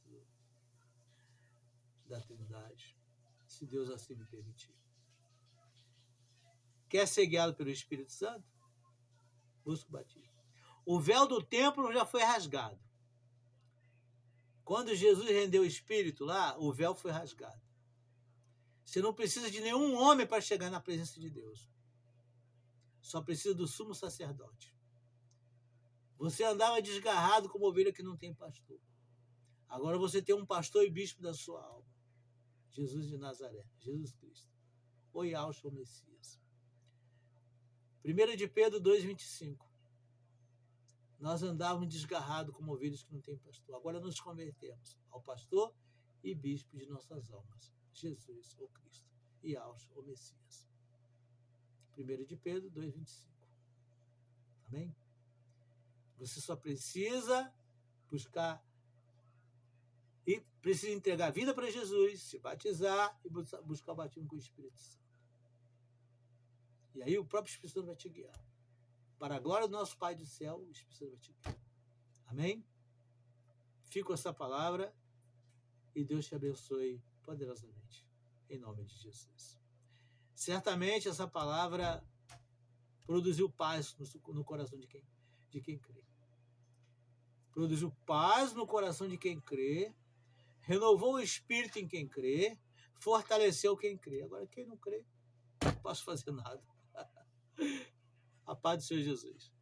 da Trindade, se Deus assim me permitir. Quer ser guiado pelo Espírito Santo? Busca o batismo. O véu do templo já foi rasgado. Quando Jesus rendeu o Espírito lá, o véu foi rasgado. Você não precisa de nenhum homem para chegar na presença de Deus. Só precisa do sumo sacerdote. Você andava desgarrado como ovelha que não tem pastor. Agora você tem um pastor e bispo da sua alma. Jesus de Nazaré, Jesus Cristo. O Yahshua, o Messias. 1 de Pedro 2,25. Nós andávamos desgarrados como ovelhas que não têm pastor. Agora nos convertemos ao pastor e bispo de nossas almas, Jesus, o Cristo, e aos, o Messias. 1 de Pedro 2,25. Amém? Você só precisa buscar e precisa entregar a vida para Jesus, se batizar e buscar o batismo com o Espírito Santo. E aí o próprio Espírito Santo vai te guiar. Para a glória do nosso Pai do céu, o Espírito Santo vai te guiar. Amém? Fico com essa palavra e Deus te abençoe poderosamente. Em nome de Jesus. Certamente essa palavra produziu paz no coração de quem crê. Produziu paz no coração de quem crê, renovou o espírito em quem crê, fortaleceu quem crê. Agora, quem não crê, não posso fazer nada. A paz do Senhor Jesus.